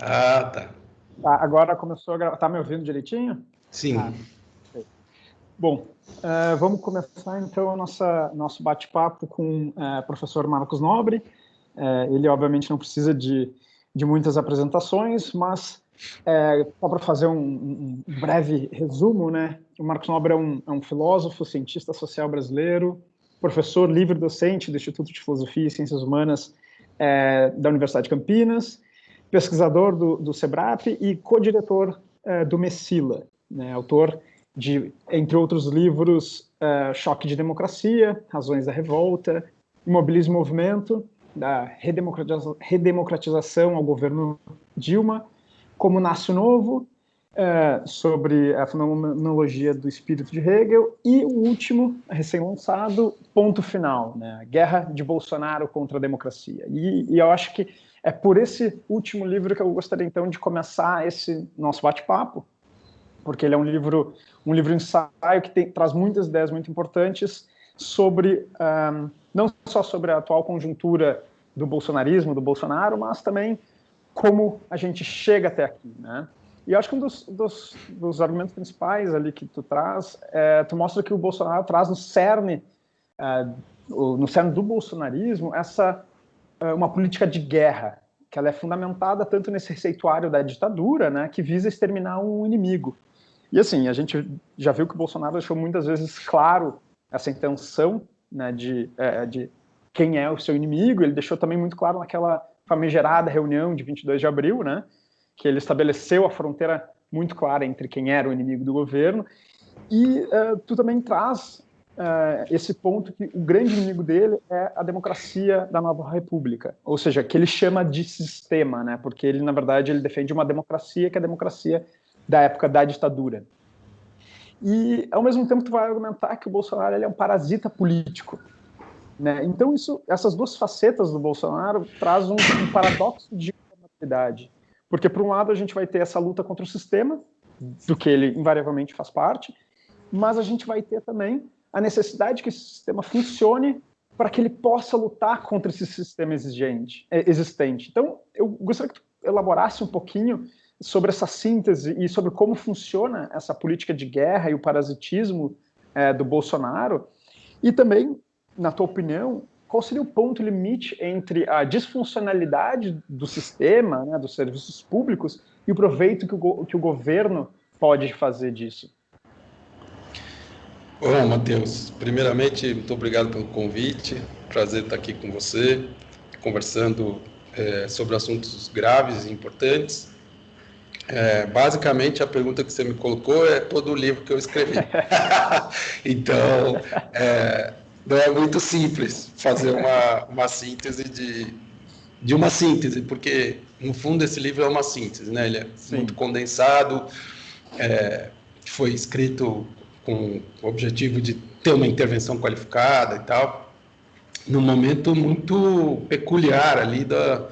Ah, tá. Tá, agora começou a gravar. Tá me ouvindo direitinho? Sim. Bom, vamos começar então o nosso bate-papo com o professor Marcos Nobre. Ele, obviamente, não precisa de muitas apresentações, mas só para fazer um breve resumo, né? O Marcos Nobre é um filósofo, cientista social brasileiro, professor livre-docente do Instituto de Filosofia e Ciências Humanas da Universidade de Campinas, pesquisador do SEBRAP e co-diretor do MESSILA, né? Autor de, entre outros livros, Choque de Democracia, Razões da Revolta, Imobilismo e Movimento, da redemocratização ao governo Dilma, Como Nasce o Novo, sobre a fenomenologia do espírito de Hegel, e o último, recém-lançado, Ponto Final, né? Guerra de Bolsonaro contra a Democracia. E eu acho que é por esse último livro que eu gostaria, então, de começar esse nosso bate-papo, porque ele é um livro ensaio que traz muitas ideias muito importantes sobre, não só sobre a atual conjuntura do bolsonarismo, do Bolsonaro, mas também como a gente chega até aqui, né? E eu acho que um dos argumentos principais ali que tu traz, tu mostra que o Bolsonaro traz no cerne do bolsonarismo uma política de guerra, que ela é fundamentada tanto nesse receituário da ditadura, né, que visa exterminar um inimigo. E assim, a gente já viu que o Bolsonaro deixou muitas vezes claro essa intenção, né, de quem é o seu inimigo. Ele deixou também muito claro naquela famigerada reunião de 22 de abril, né, que ele estabeleceu a fronteira muito clara entre quem era o inimigo do governo. E tu também traz esse ponto que o grande inimigo dele é a democracia da nova república, ou seja, que ele chama de sistema, né, porque ele, na verdade, ele defende uma democracia que é a democracia da época da ditadura. E, ao mesmo tempo, tu vai argumentar que o Bolsonaro ele é um parasita político, né? Então, essas duas facetas do Bolsonaro trazem um paradoxo de governabilidade. Porque, por um lado, a gente vai ter essa luta contra o sistema, do que ele invariavelmente faz parte, mas a gente vai ter também a necessidade que esse sistema funcione para que ele possa lutar contra esse sistema existente. Então, eu gostaria que tu elaborasse um pouquinho sobre essa síntese e sobre como funciona essa política de guerra e o parasitismo do Bolsonaro, e também, na tua opinião, qual seria o ponto limite entre a disfuncionalidade do sistema, né, dos serviços públicos, e o proveito que o governo pode fazer disso? Bom, Matheus, primeiramente, muito obrigado pelo convite. Prazer estar aqui com você, conversando sobre assuntos graves e importantes. Basicamente, a pergunta que você me colocou é todo o livro que eu escrevi. Então, não é muito simples fazer uma síntese de uma síntese, porque, no fundo, esse livro é uma síntese, né? Ele é muito condensado, foi escrito com o objetivo de ter uma intervenção qualificada e tal, num momento muito peculiar ali da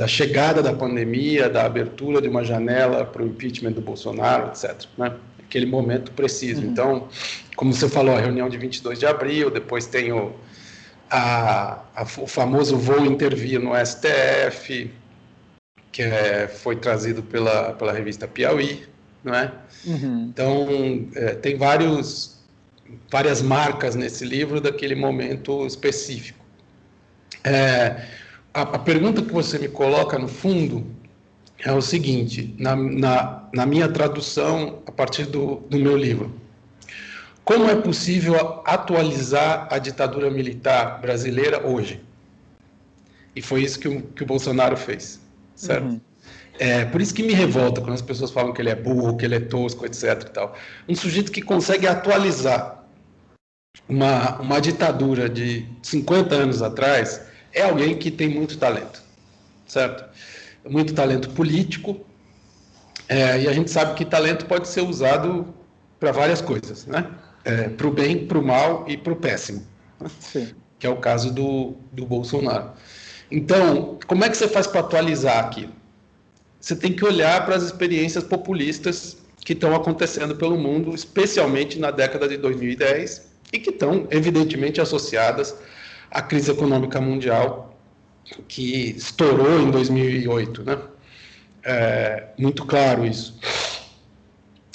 chegada da pandemia, da abertura de uma janela para o impeachment do Bolsonaro, etc., né? Aquele momento preciso. Então, como você falou, a reunião de 22 de abril, depois tem o famoso voo intervir no STF, que foi trazido pela revista Piauí, não é? Então, tem várias marcas nesse livro daquele momento específico. A pergunta que você me coloca, no fundo, é o seguinte, na minha tradução, a partir do meu livro: como é possível atualizar a ditadura militar brasileira hoje? E foi isso que o Bolsonaro fez, certo? Por isso que me revolta quando as pessoas falam que ele é burro, que ele é tosco, etc. E tal. Um sujeito que consegue atualizar uma ditadura de 50 anos atrás é alguém que tem muito talento, certo? Muito talento político, e a gente sabe que talento pode ser usado para várias coisas, né? Para o bem, para o mal e para o péssimo, né? Sim. Que é o caso do Bolsonaro. Então, como é que você faz para atualizar aquilo? Você tem que olhar para as experiências populistas que estão acontecendo pelo mundo, especialmente na década de 2010, e que estão, evidentemente, associadas à crise econômica mundial que estourou em 2008, né? Muito claro isso.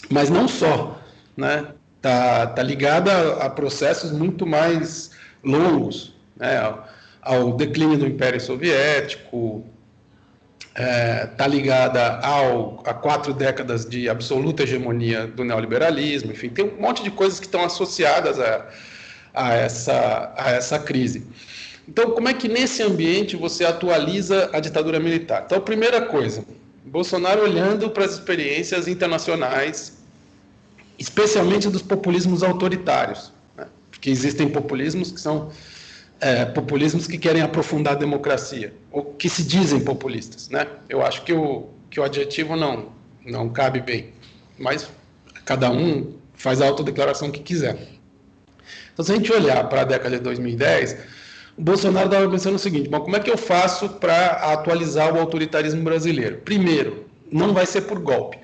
Mas não só, né? Tá ligada a processos muito mais longos, né? Ao declínio do Império Soviético, está ligada a 4 décadas de absoluta hegemonia do neoliberalismo, enfim, tem um monte de coisas que estão associadas a essa crise. Então, como é que nesse ambiente você atualiza a ditadura militar? Então, a primeira coisa, Bolsonaro olhando para as experiências internacionais, especialmente dos populismos autoritários, né? Porque existem populismos que são populismos que querem aprofundar a democracia, ou que se dizem populistas, né? Eu acho que o adjetivo não cabe bem, mas cada um faz a autodeclaração que quiser. Então, se a gente olhar para a década de 2010, o Bolsonaro estava pensando o seguinte: bom, como é que eu faço para atualizar o autoritarismo brasileiro? Primeiro, não vai ser por golpe,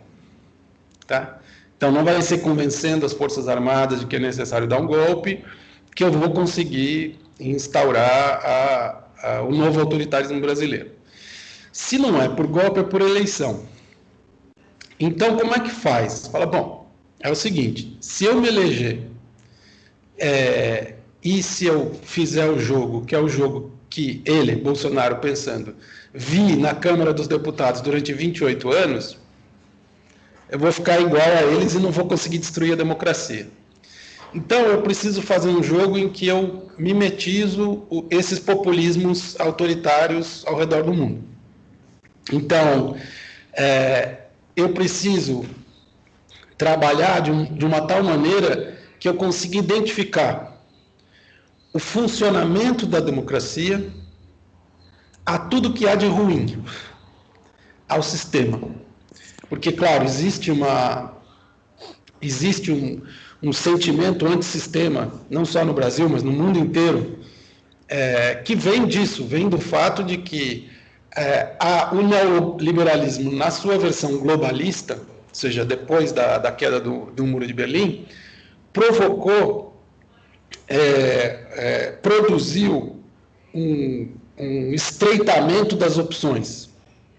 tá? Então, não vai ser convencendo as Forças Armadas de que é necessário dar um golpe que eu vou conseguir instaurar o novo autoritarismo brasileiro. Se não é por golpe, é por eleição. Então, como é que faz? Fala, bom, é o seguinte: se eu me eleger e se eu fizer o jogo, que é o jogo que ele, Bolsonaro, pensando, vi na Câmara dos Deputados durante 28 anos, eu vou ficar igual a eles e não vou conseguir destruir a democracia. Então, eu preciso fazer um jogo em que eu mimetizo esses populismos autoritários ao redor do mundo. Então, eu preciso trabalhar de uma tal maneira que eu consiga identificar o funcionamento da democracia a tudo que há de ruim, ao sistema. Porque, claro, existe um sentimento antissistema, não só no Brasil, mas no mundo inteiro, que vem disso, vem do fato de que o neoliberalismo, na sua versão globalista, ou seja, depois da queda do Muro de Berlim, produziu um estreitamento das opções,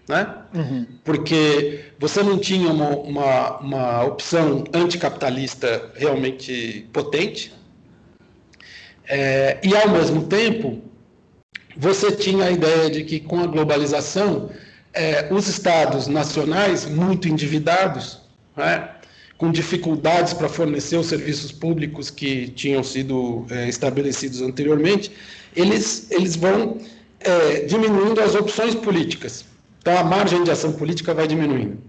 né? Uhum. Porque você não tinha uma opção anticapitalista realmente potente, e, ao mesmo tempo, você tinha a ideia de que, com a globalização, os estados nacionais, muito endividados, né, com dificuldades para fornecer os serviços públicos que tinham sido estabelecidos anteriormente, eles vão diminuindo as opções políticas. Então, a margem de ação política vai diminuindo.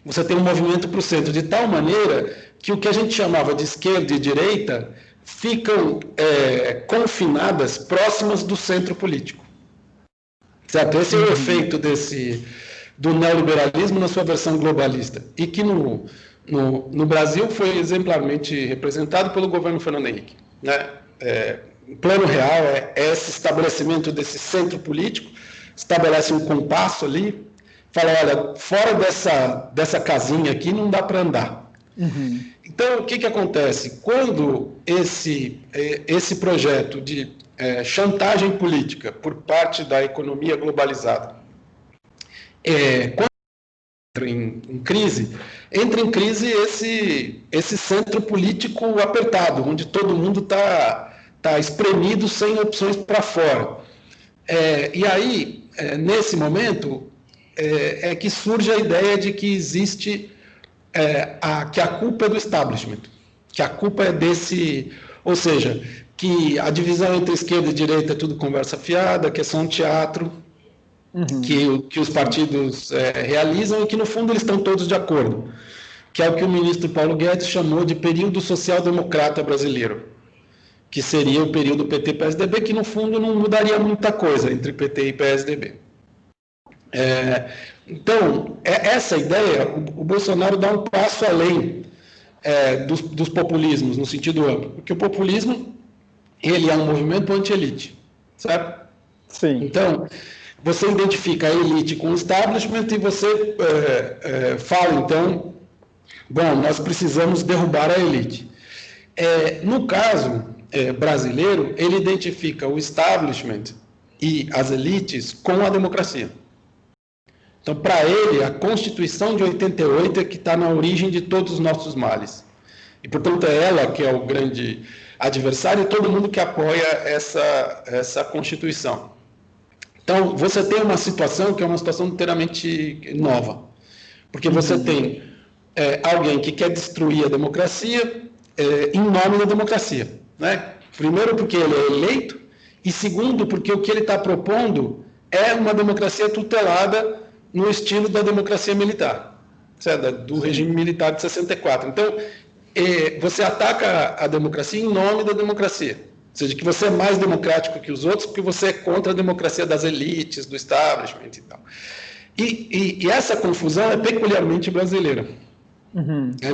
Você tem um movimento para o centro, de tal maneira que o que a gente chamava de esquerda e direita ficam confinadas, próximas do centro político. Certo? Esse é o efeito do neoliberalismo na sua versão globalista. E que no Brasil foi exemplarmente representado pelo governo Fernando Henrique, né? O plano real é esse estabelecimento desse centro político, estabelece um compasso ali, fala, olha, fora dessa casinha aqui não dá para andar. Uhum. Então, o que acontece? Quando esse projeto de chantagem política por parte da economia globalizada quando entra em crise esse centro político apertado, onde todo mundo está espremido sem opções para fora. E aí, nesse momento, que surge a ideia de que existe que a culpa é do establishment, que a culpa é desse, ou seja, que a divisão entre esquerda e direita é tudo conversa fiada, que é só um teatro, uhum, que os partidos realizam e que, no fundo, eles estão todos de acordo, que é o que o ministro Paulo Guedes chamou de período social-democrata brasileiro, que seria o período PT-PSDB, que, no fundo, não mudaria muita coisa entre PT e PSDB. Então, essa ideia, o Bolsonaro dá um passo além dos populismos, no sentido amplo, porque o populismo, ele é um movimento anti-elite, certo? Sim. Então, você identifica a elite com o establishment e você fala, então, bom, nós precisamos derrubar a elite. No caso brasileiro, ele identifica o establishment e as elites com a democracia. Então, para ele, a Constituição de 88 é que está na origem de todos os nossos males. E, portanto, é ela que é o grande adversário e todo mundo que apoia essa Constituição. Então, você tem uma situação que é uma situação inteiramente nova. Porque você tem alguém que quer destruir a democracia em nome da democracia. Né? Primeiro, porque ele é eleito, e segundo, porque o que ele está propondo é uma democracia tutelada no estilo da democracia militar, certo? Do regime militar de 64. Então, você ataca a democracia em nome da democracia. Ou seja, que você é mais democrático que os outros porque você é contra a democracia das elites, do establishment e tal. E essa confusão é peculiarmente brasileira.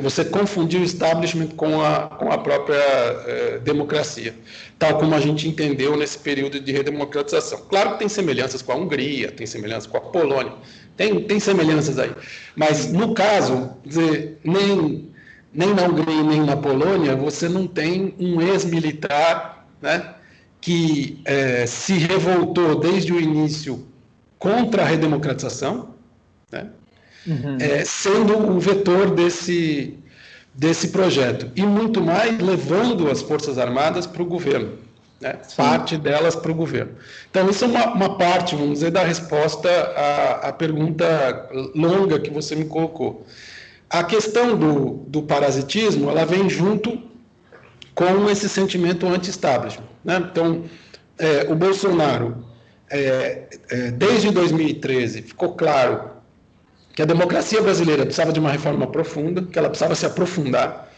Você confundir o establishment com a própria democracia, tal como a gente entendeu nesse período de redemocratização. Claro que tem semelhanças com a Hungria, tem semelhanças com a Polônia, tem semelhanças aí. Mas, no caso, nem na Hungria nem na Polônia, você não tem um ex-militar, né, que se revoltou desde o início contra a redemocratização, né, sendo o vetor desse projeto, e muito mais levando as Forças Armadas para o governo, né, parte delas para o governo. Então, isso é uma parte, vamos dizer, da resposta à pergunta longa que você me colocou. A questão do parasitismo, ela vem junto com esse sentimento anti-establishment, né? Então, o Bolsonaro, desde 2013, ficou claro que a democracia brasileira precisava de uma reforma profunda, que ela precisava se aprofundar,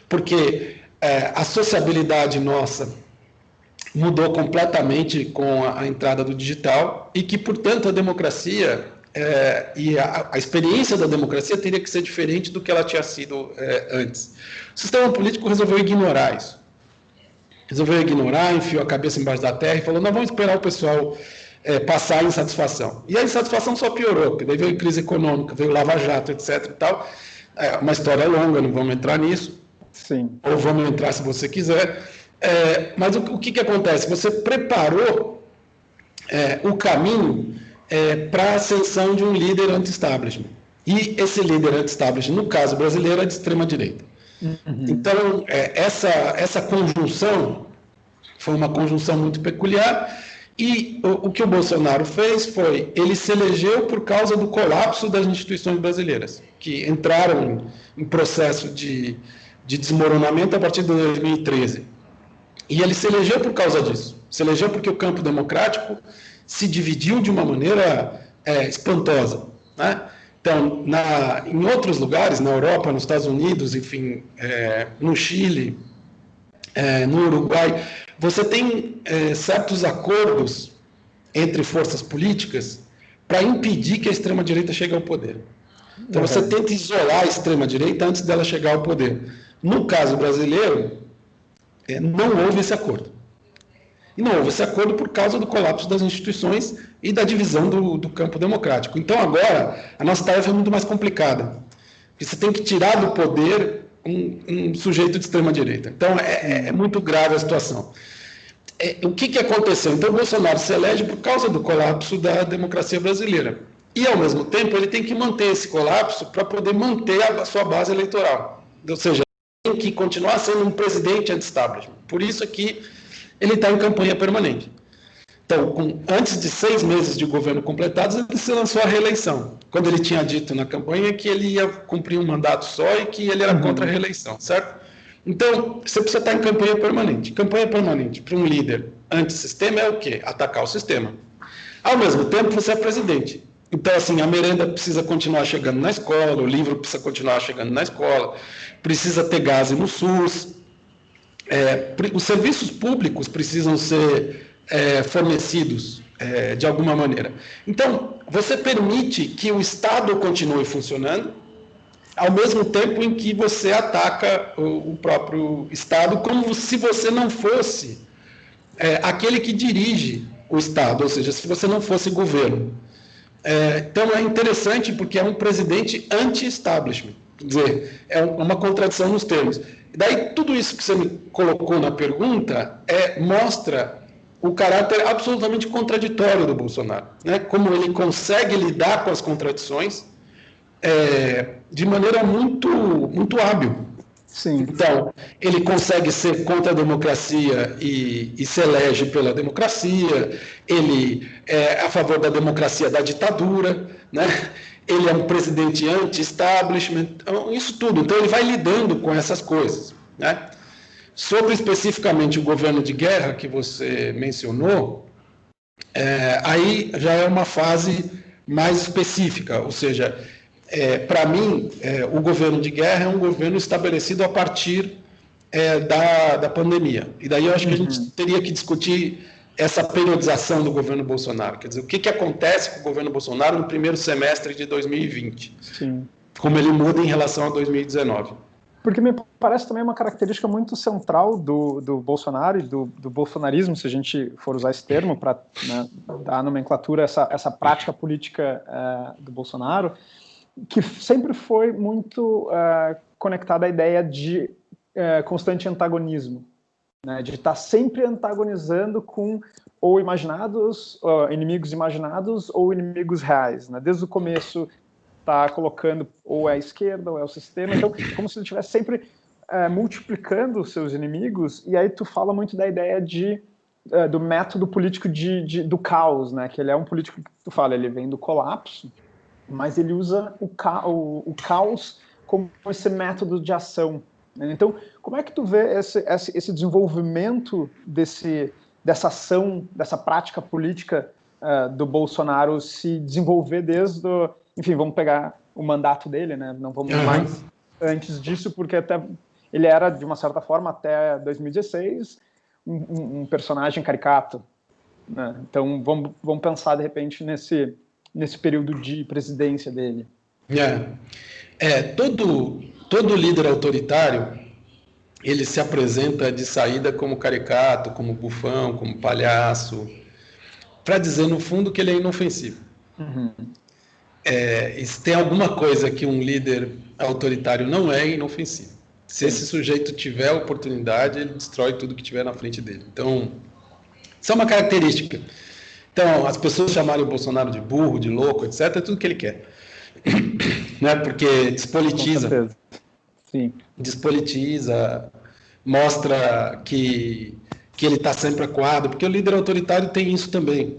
porque a sociabilidade nossa mudou completamente com a entrada do digital e que, portanto, a democracia e a experiência da democracia teria que ser diferente do que ela tinha sido antes. O sistema político resolveu ignorar isso. Resolveu ignorar, enfiou a cabeça embaixo da terra e falou, não, vamos esperar o pessoal passar a insatisfação. E a insatisfação só piorou, porque daí veio crise econômica, veio Lava Jato, etc. e tal. É uma história longa, não vamos entrar nisso. Sim. Ou vamos entrar se você quiser. Mas o que acontece? Você preparou o caminho para a ascensão de um líder anti-establishment. E esse líder anti-establishment, no caso brasileiro, é de extrema-direita. Então, essa conjunção foi uma conjunção muito peculiar, e o que o Bolsonaro fez foi, ele se elegeu por causa do colapso das instituições brasileiras, que entraram em processo de desmoronamento a partir de 2013. E ele se elegeu por causa disso. Se elegeu porque o campo democrático se dividiu de uma maneira espantosa, né? Então, em outros lugares, na Europa, nos Estados Unidos, enfim, no Chile, no Uruguai, você tem certos acordos entre forças políticas para impedir que a extrema-direita chegue ao poder. Então, você tenta isolar a extrema-direita antes dela chegar ao poder. No caso brasileiro, não houve esse acordo. E não houve esse acordo por causa do colapso das instituições e da divisão do campo democrático. Então, agora, a nossa tarefa é muito mais complicada. Porque você tem que tirar do poder um sujeito de extrema-direita. Então, é muito grave a situação. O que aconteceu? Então, o Bolsonaro se elege por causa do colapso da democracia brasileira. E, ao mesmo tempo, ele tem que manter esse colapso para poder manter a sua base eleitoral. Ou seja, tem que continuar sendo um presidente anti-establishment. Por isso que ele está em campanha permanente. Então, antes de 6 meses de governo completados, ele se lançou à reeleição. Quando ele tinha dito na campanha que ele ia cumprir um mandato só e que ele era contra a reeleição, certo? Então, você precisa estar em campanha permanente. Campanha permanente para um líder antissistema é o quê? Atacar o sistema. Ao mesmo tempo, você é presidente. Então, assim, a merenda precisa continuar chegando na escola, o livro precisa continuar chegando na escola, precisa ter gás no SUS, os serviços públicos precisam ser fornecidos de alguma maneira. Então, você permite que o Estado continue funcionando, ao mesmo tempo em que você ataca o próprio Estado, como se você não fosse aquele que dirige o Estado, ou seja, se você não fosse governo. Então, é interessante porque é um presidente anti-establishment, quer dizer, é uma contradição nos termos. Daí, tudo isso que você me colocou na pergunta mostra o caráter absolutamente contraditório do Bolsonaro, né? Como ele consegue lidar com as contradições de maneira muito hábil. Sim. Então, ele consegue ser contra a democracia e se elege pela democracia, ele é a favor da democracia da ditadura, né? Ele é um presidente anti-establishment, isso tudo. Então, ele vai lidando com essas coisas, né? Sobre especificamente o governo de guerra que você mencionou, aí já é uma fase mais específica, ou seja, para mim, o governo de guerra é um governo estabelecido a partir da pandemia. E daí eu acho que a gente teria que discutir essa periodização do governo Bolsonaro. Quer dizer, o que acontece com o governo Bolsonaro no primeiro semestre de 2020? Sim. Como ele muda em relação a 2019. Porque me parece também uma característica muito central do Bolsonaro e do bolsonarismo, se a gente for usar esse termo para, né, dar a nomenclatura, essa prática política do Bolsonaro, que sempre foi muito conectada à ideia de constante antagonismo, né, de estar sempre antagonizando com ou inimigos imaginados ou inimigos reais, né, desde o começo está colocando ou é a esquerda ou é o sistema, então como se ele estivesse sempre multiplicando os seus inimigos, e aí tu fala muito da ideia do método político do caos, né, que ele é um político que tu fala, ele vem do colapso, mas ele usa o caos como esse método de ação, né? Então, como é que tu vê esse desenvolvimento dessa ação, dessa prática política do Bolsonaro se desenvolver enfim, vamos pegar o mandato dele, né? Não vamos mais antes disso, porque até ele era, de uma certa forma, até 2016, um personagem caricato, né? Então, vamos pensar, de repente, nesse período de presidência dele. Todo líder autoritário, ele se apresenta de saída como caricato, como bufão, como palhaço, para dizer, no fundo, que ele é inofensivo. Se tem alguma coisa que um líder autoritário não é inofensivo. Se esse sujeito tiver a oportunidade, ele destrói tudo que tiver na frente dele. Então, isso é uma característica. Então, as pessoas chamarem o Bolsonaro de burro, de louco, etc., é tudo que ele quer. Né? Porque despolitiza. Sim. Despolitiza, mostra que ele está sempre acuado, porque o líder autoritário tem isso também.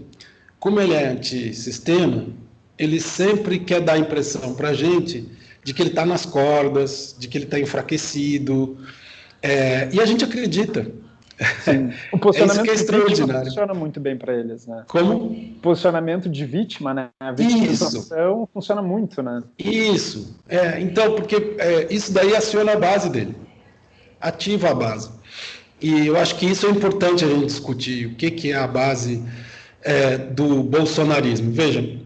Como ele é antissistema, ele sempre quer dar a impressão para a gente de que ele está nas cordas, de que ele está enfraquecido, e a gente acredita. Sim. O posicionamento isso que é extraordinário. Funciona muito bem para eles, né? Como? O posicionamento de vítima, né? A vitimização funciona muito, né? Isso. Então, porque isso daí aciona a base dele. Ativa a base. E eu acho que isso é importante a gente discutir. O que é a base do bolsonarismo? Veja,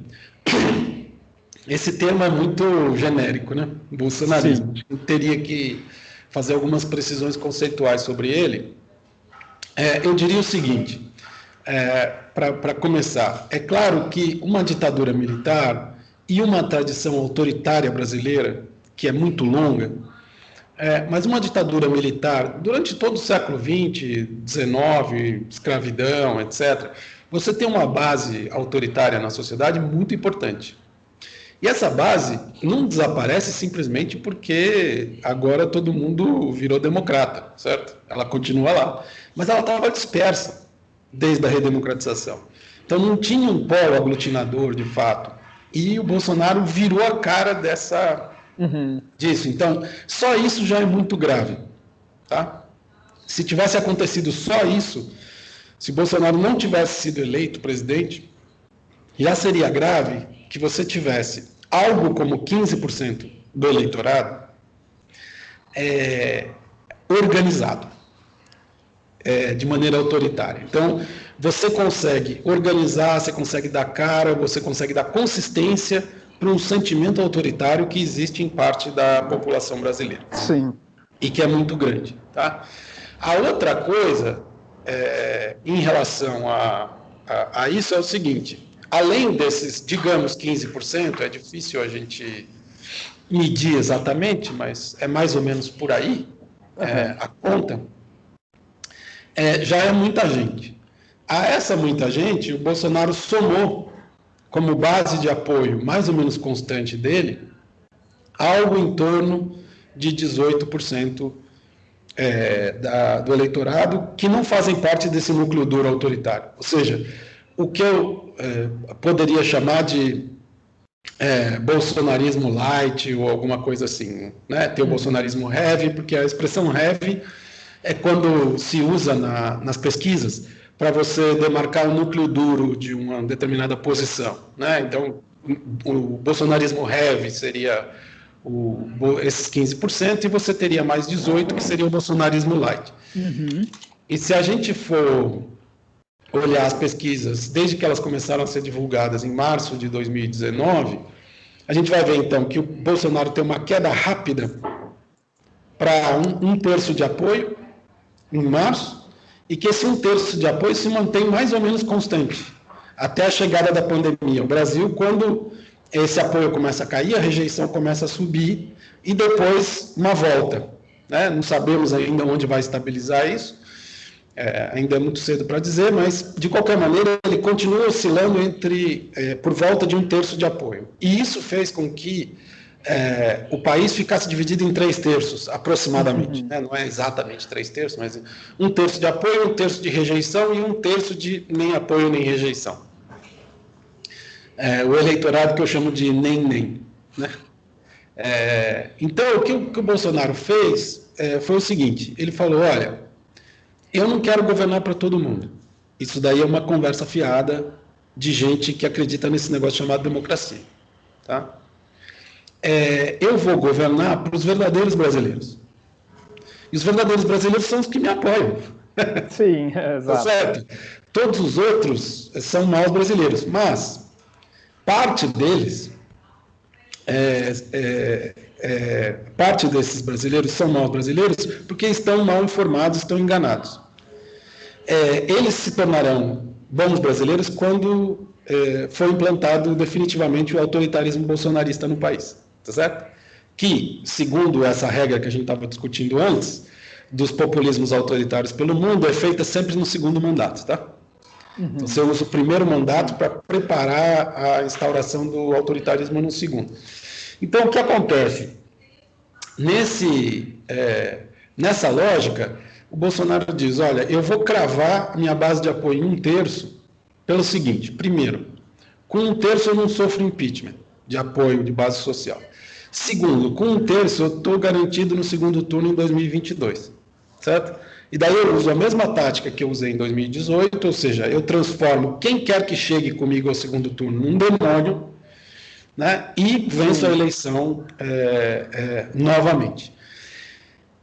esse termo é muito genérico, né? Bolsonarismo. Eu teria que fazer algumas precisões conceituais sobre ele. Eu diria o seguinte, para começar, é claro que uma ditadura militar e uma tradição autoritária brasileira, que é muito longa, mas uma ditadura militar, durante todo o século XX, XIX, escravidão, etc., você tem uma base autoritária na sociedade muito importante. E essa base não desaparece simplesmente porque agora todo mundo virou democrata, certo? Ela continua lá. Mas ela estava dispersa desde a redemocratização. Então não tinha um polo aglutinador, de fato. E o Bolsonaro virou a cara disso. Então, só isso já é muito grave. Tá? Se tivesse acontecido só isso, se Bolsonaro não tivesse sido eleito presidente, já seria grave que você tivesse algo como 15% do eleitorado organizado de maneira autoritária. Então, você consegue organizar, você consegue dar cara, você consegue dar consistência para um sentimento autoritário que existe em parte da população brasileira. Sim. E que é muito grande. Tá? A outra coisa, em relação a isso, é o seguinte: além desses, digamos, 15%, é difícil a gente medir exatamente, mas é mais ou menos por aí a conta, já é muita gente. A essa muita gente, o Bolsonaro somou como base de apoio mais ou menos constante dele algo em torno de 18% do eleitorado que não fazem parte desse núcleo duro autoritário. Ou seja, o que eu poderia chamar de bolsonarismo light ou alguma coisa assim, né? Tem o bolsonarismo heavy, porque a expressão heavy é quando se usa nas pesquisas para você demarcar o núcleo duro de uma determinada posição, né? Então, o bolsonarismo heavy seria esses 15%, e você teria mais 18%, que seria o bolsonarismo light. Uhum. E se a gente for olhar as pesquisas, desde que elas começaram a ser divulgadas em março de 2019, a gente vai ver, então, que o Bolsonaro tem uma queda rápida para um terço de apoio em março, e que esse um terço de apoio se mantém mais ou menos constante até a chegada da pandemia. O Brasil, quando esse apoio começa a cair, a rejeição começa a subir, e depois uma volta, né? Não sabemos ainda onde vai estabilizar isso, ainda é muito cedo para dizer, mas, de qualquer maneira, ele continua oscilando por volta de um terço de apoio. E isso fez com que o país ficasse dividido em 3 terços, aproximadamente. Né? Não é exatamente 3 terços, mas um terço de apoio, um terço de rejeição e um terço de nem apoio nem rejeição. O eleitorado que eu chamo de nem. Né? Então, o que o Bolsonaro fez foi o seguinte: ele falou, olha, eu não quero governar para todo mundo. Isso daí é uma conversa fiada de gente que acredita nesse negócio chamado democracia. Tá? Eu vou governar para os verdadeiros brasileiros. E os verdadeiros brasileiros são os que me apoiam. Sim, exato. Tá certo? Todos os outros são maus brasileiros, mas parte deles, parte desses brasileiros são maus brasileiros porque estão mal informados, estão enganados. Eles se tornarão bons brasileiros quando for implantado definitivamente o autoritarismo bolsonarista no país, tá certo? Que, segundo essa regra que a gente estava discutindo antes, dos populismos autoritários pelo mundo, é feita sempre no segundo mandato, tá? Uhum. Então, você usa o primeiro mandato para preparar a instauração do autoritarismo no segundo. Então, o que acontece? Nessa lógica, o Bolsonaro diz, olha, eu vou cravar minha base de apoio em um terço pelo seguinte: primeiro, com um terço eu não sofro impeachment de apoio de base social. Segundo, com um terço eu estou garantido no segundo turno em 2022, certo? E daí eu uso a mesma tática que eu usei em 2018, ou seja, eu transformo quem quer que chegue comigo ao segundo turno num demônio, né, e venço a eleição novamente.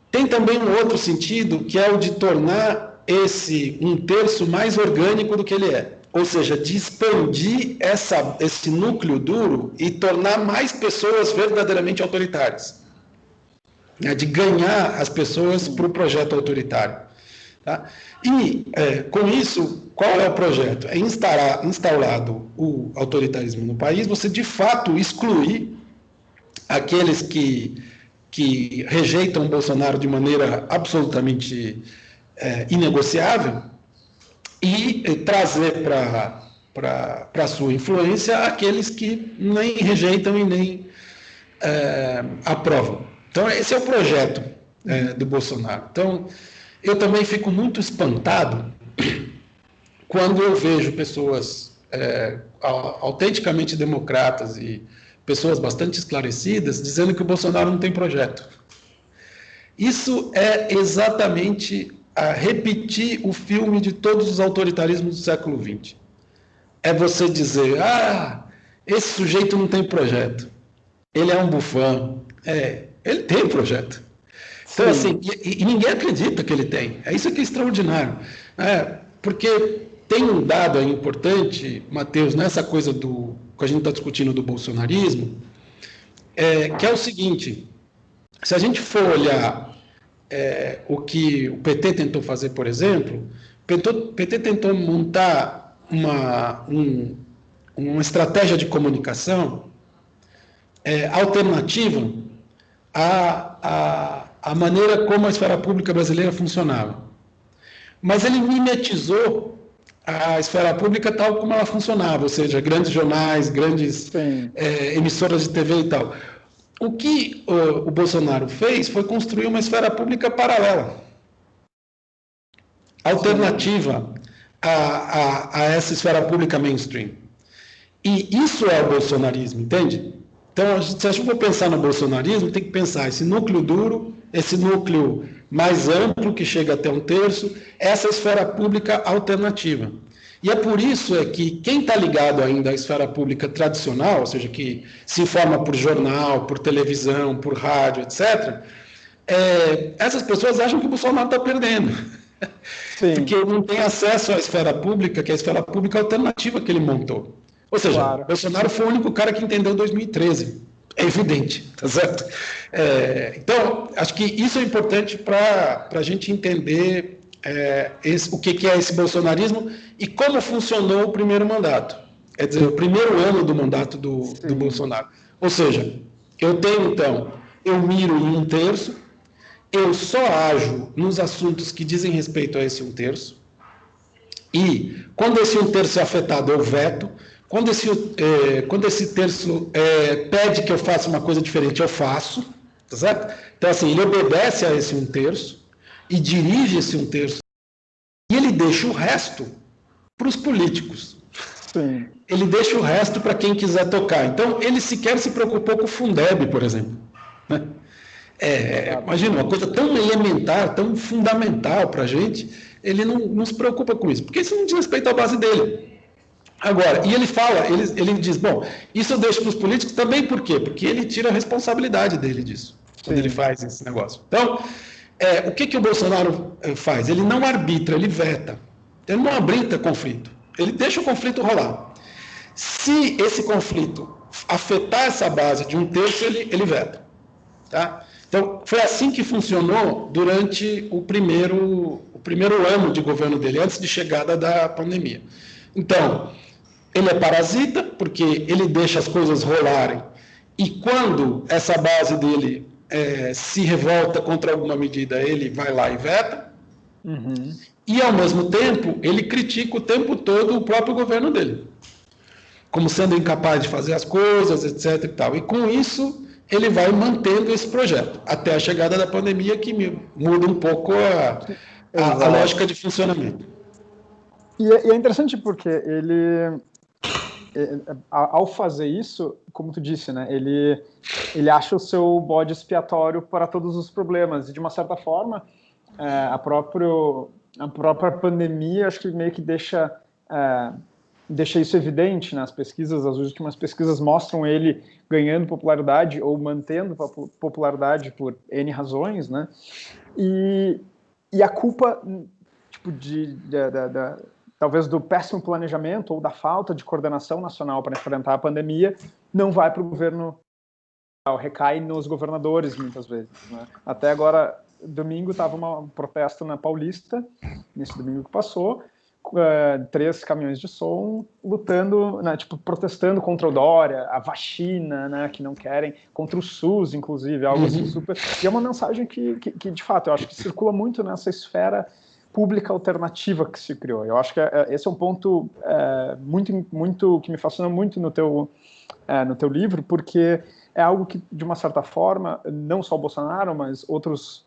Tem também um outro sentido, que é o de tornar esse um terço mais orgânico do que ele é. Ou seja, de expandir esse núcleo duro e tornar mais pessoas verdadeiramente autoritárias. De ganhar as pessoas para o projeto autoritário. Tá? E, com isso, qual é o projeto? É instaurado o autoritarismo no país, você de fato excluir aqueles que rejeitam o Bolsonaro de maneira absolutamente inegociável, e trazer para a sua influência aqueles que nem rejeitam e nem aprovam. Então, esse é o projeto do Bolsonaro. Então, eu também fico muito espantado quando eu vejo pessoas autenticamente democratas e pessoas bastante esclarecidas dizendo que o Bolsonaro não tem projeto. Isso é exatamente a repetir o filme de todos os autoritarismos do século XX. É você dizer, esse sujeito não tem projeto, ele é um bufão. Ele tem projeto. Então, assim, e ninguém acredita que ele tem. Isso que é extraordinário. Porque tem um dado aí importante, Matheus, nessa coisa que a gente está discutindo do bolsonarismo, que é o seguinte: se a gente for olhar o que o PT tentou fazer, por exemplo, o PT tentou montar uma estratégia de comunicação alternativa à maneira como a esfera pública brasileira funcionava. Mas ele mimetizou a esfera pública tal como ela funcionava, ou seja, grandes jornais, grandes emissoras de TV e tal. O que o Bolsonaro fez foi construir uma esfera pública paralela, alternativa a essa esfera pública mainstream. E isso é o bolsonarismo, entende? Então, se a gente for pensar no bolsonarismo, tem que pensar esse núcleo duro, esse núcleo mais amplo, que chega até 1/3, essa esfera pública alternativa. E é por isso que quem está ligado ainda à esfera pública tradicional, ou seja, que se informa por jornal, por televisão, por rádio, etc., essas pessoas acham que o Bolsonaro está perdendo. Sim. Porque não tem acesso à esfera pública, que é a esfera pública alternativa que ele montou. Ou seja, Bolsonaro foi o único cara que entendeu em 2013. É evidente, tá certo? Então, acho que isso é importante para a gente entender o que é esse bolsonarismo e como funcionou o primeiro mandato. Quer dizer, o primeiro ano do mandato do Bolsonaro. Ou seja, eu tenho, então, eu miro em 1/3, eu só ajo nos assuntos que dizem respeito a esse 1/3, e quando esse 1/3 é afetado, eu veto. Quando esse terço pede que eu faça uma coisa diferente, eu faço, tá certo? Então, assim, ele obedece a esse 1/3 e dirige esse 1/3, e ele deixa o resto para os políticos. Sim. Ele deixa o resto para quem quiser tocar. Então, ele sequer se preocupou com o Fundeb, por exemplo. Né? Imagina, uma coisa tão elementar, tão fundamental para a gente, ele não se preocupa com isso, porque isso não diz respeito à base dele. Agora, e ele fala, ele diz, bom, isso eu deixo para os políticos também, por quê? Porque ele tira a responsabilidade dele disso, quando ele faz esse negócio. Então, o que o Bolsonaro faz? Ele não arbitra, ele veta. Ele não arbitra conflito, ele deixa o conflito rolar. Se esse conflito afetar essa base de 1/3, ele veta. Tá? Então, foi assim que funcionou durante o primeiro ano de governo dele, antes de chegada da pandemia. Então, ele é parasita, porque ele deixa as coisas rolarem, e quando essa base dele se revolta contra alguma medida, ele vai lá e veta, e, ao mesmo tempo, ele critica o tempo todo o próprio governo dele, como sendo incapaz de fazer as coisas, etc. E tal. E, com isso, ele vai mantendo esse projeto, até a chegada da pandemia, que muda um pouco a lógica de funcionamento. E é interessante porque ele, ao fazer isso, como tu disse, né, ele acha o seu bode expiatório para todos os problemas, e de uma certa forma a própria pandemia, acho que meio que deixa isso evidente nas pesquisas. As últimas pesquisas mostram ele ganhando popularidade ou mantendo popularidade por N razões, né, e a culpa, tipo, talvez do péssimo planejamento ou da falta de coordenação nacional para enfrentar a pandemia, não vai para o governo, recai nos governadores muitas vezes. Né? Até agora, domingo, estava um protesto na Paulista, nesse domingo que passou, 3 caminhões de som lutando, né, tipo, protestando contra o Dória, a vacina, né, que não querem, contra o SUS, inclusive, algo assim super... E é uma mensagem que, de fato, eu acho que circula muito nessa esfera pública alternativa que se criou. Eu acho que esse é um ponto muito que me fascina muito no teu livro, porque é algo que, de uma certa forma, não só o Bolsonaro, mas outros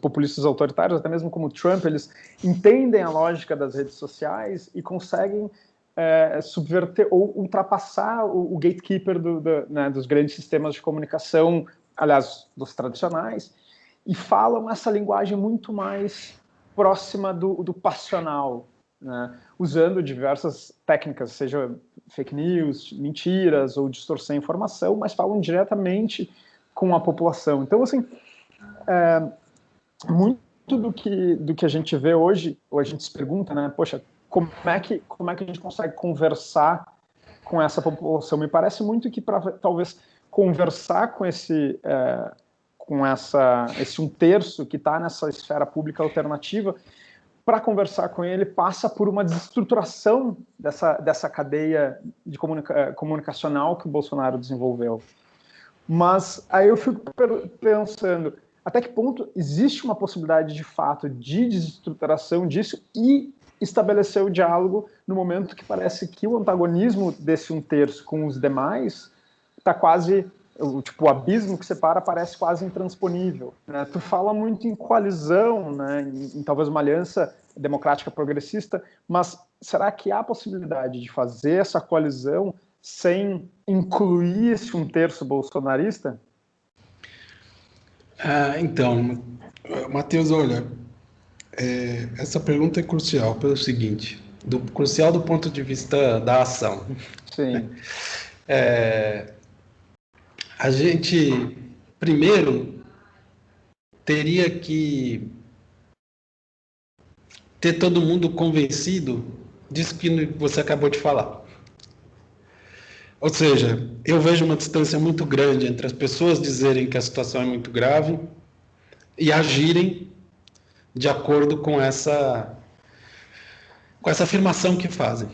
populistas autoritários, até mesmo como Trump, eles entendem a lógica das redes sociais e conseguem subverter ou ultrapassar o gatekeeper dos grandes sistemas de comunicação, aliás, dos tradicionais, e falam essa linguagem muito mais próxima do passional, né? Usando diversas técnicas, seja fake news, mentiras ou distorcer a informação, mas falam diretamente com a população. Então, assim, muito do que a gente vê hoje, ou a gente se pergunta, né, poxa, como é que a gente consegue conversar com essa população? Me parece muito que para talvez conversar com esse 1/3 que está nessa esfera pública alternativa, para conversar com ele passa por uma desestruturação dessa cadeia de comunicacional que o Bolsonaro desenvolveu. Mas aí eu fico pensando, até que ponto existe uma possibilidade de fato de desestruturação disso e estabelecer o diálogo no momento que parece que o antagonismo desse 1/3 com os demais está quase, tipo, o abismo que separa parece quase intransponível, né? Tu fala muito em coalizão, né? Em talvez uma aliança democrática progressista, mas será que há possibilidade de fazer essa coalizão sem incluir esse 1/3 bolsonarista? Então, Matheus, olha, essa pergunta é crucial pelo seguinte, crucial do ponto de vista da ação. Sim. A gente, primeiro, teria que ter todo mundo convencido disso que você acabou de falar. Ou seja, eu vejo uma distância muito grande entre as pessoas dizerem que a situação é muito grave e agirem de acordo com essa afirmação que fazem.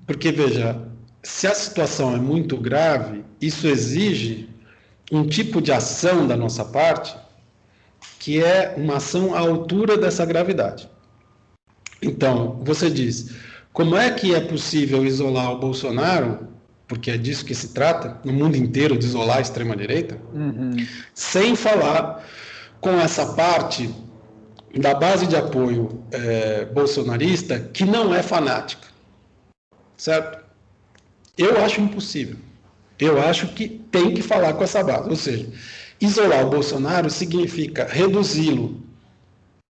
Porque, veja, se a situação é muito grave, isso exige um tipo de ação da nossa parte que é uma ação à altura dessa gravidade. Então, você diz, como é que é possível isolar o Bolsonaro, porque é disso que se trata, no mundo inteiro, de isolar a extrema-direita, sem falar com essa parte da base de apoio bolsonarista que não é fanática, certo? Eu acho impossível. Eu acho que tem que falar com essa base, ou seja, isolar o Bolsonaro significa reduzi-lo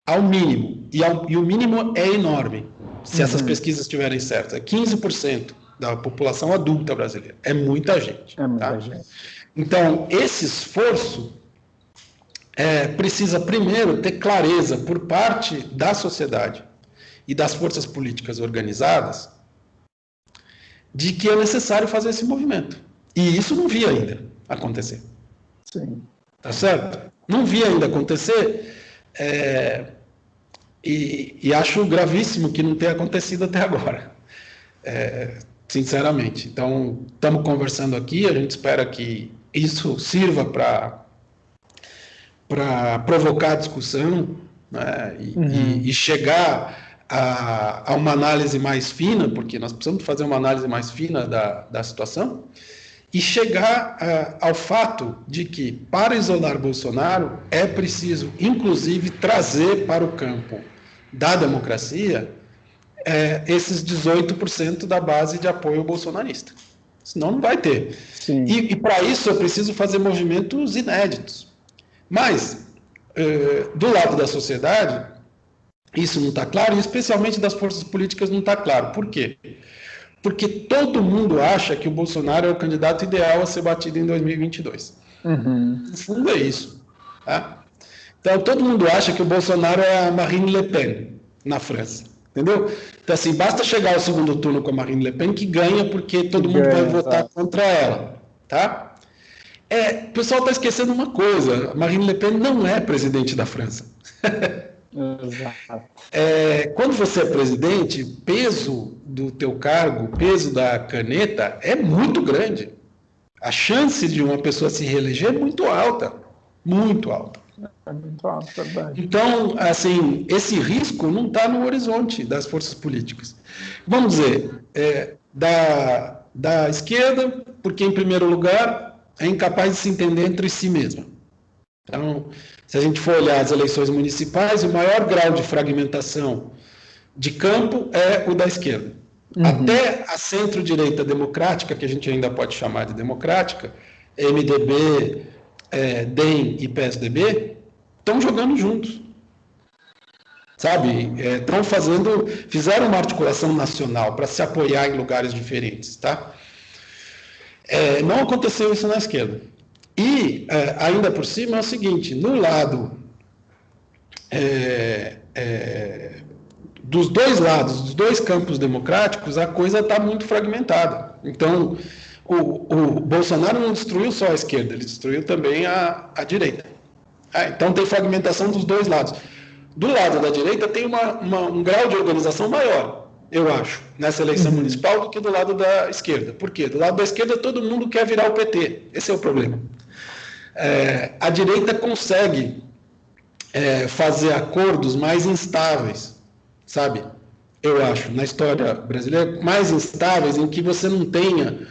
ao mínimo, e o mínimo é enorme, se essas pesquisas estiverem certas, é 15% da população adulta brasileira, é muita gente. É muita gente. Então, esse esforço precisa primeiro ter clareza por parte da sociedade e das forças políticas organizadas de que é necessário fazer esse movimento. E isso não vi ainda acontecer. Sim. Tá certo? Não vi ainda acontecer e acho gravíssimo que não tenha acontecido até agora. Sinceramente. Então, estamos conversando aqui, a gente espera que isso sirva para provocar discussão, né, e chegar a uma análise mais fina, porque nós precisamos fazer uma análise mais fina da situação, e chegar ao fato de que, para isolar Bolsonaro, é preciso, inclusive, trazer para o campo da democracia esses 18% da base de apoio bolsonarista. Senão não vai ter. Sim. E para isso é preciso fazer movimentos inéditos. Mas, do lado da sociedade, isso não está claro, e especialmente das forças políticas não está claro. Por quê? Porque todo mundo acha que o Bolsonaro é o candidato ideal a ser batido em 2022. No fundo é isso. Tá? Então, todo mundo acha que o Bolsonaro é a Marine Le Pen na França. Entendeu? Então, assim, basta chegar ao segundo turno com a Marine Le Pen que ganha, porque todo mundo vai votar contra ela. Tá? O pessoal está esquecendo uma coisa, a Marine Le Pen não é presidente da França. Exato. Quando você é presidente, o peso do teu cargo, o peso da caneta é muito grande. A chance de uma pessoa se reeleger é muito alta. Muito alta. É muito alto, verdade. Então, assim, esse risco não está no horizonte das forças políticas. Vamos dizer, da esquerda, porque, em primeiro lugar, é incapaz de se entender entre si mesma. Então, se a gente for olhar as eleições municipais, o maior grau de fragmentação de campo é o da esquerda. Até a centro-direita democrática, que a gente ainda pode chamar de democrática, MDB, DEM e PSDB, estão jogando juntos. Sabe? Fizeram uma articulação nacional para se apoiar em lugares diferentes. Tá? Não aconteceu isso na esquerda. E, ainda por cima, é o seguinte, no lado dos dois lados, dos dois campos democráticos, a coisa está muito fragmentada. Então, o Bolsonaro não destruiu só a esquerda, ele destruiu também a direita. Então, tem fragmentação dos dois lados. Do lado da direita tem um grau de organização maior, eu acho, nessa eleição municipal, do que do lado da esquerda. Por quê? Do lado da esquerda todo mundo quer virar o PT. Esse é o problema. a direita consegue fazer acordos mais instáveis, sabe? Eu acho, na história brasileira, mais instáveis, em que você não tenha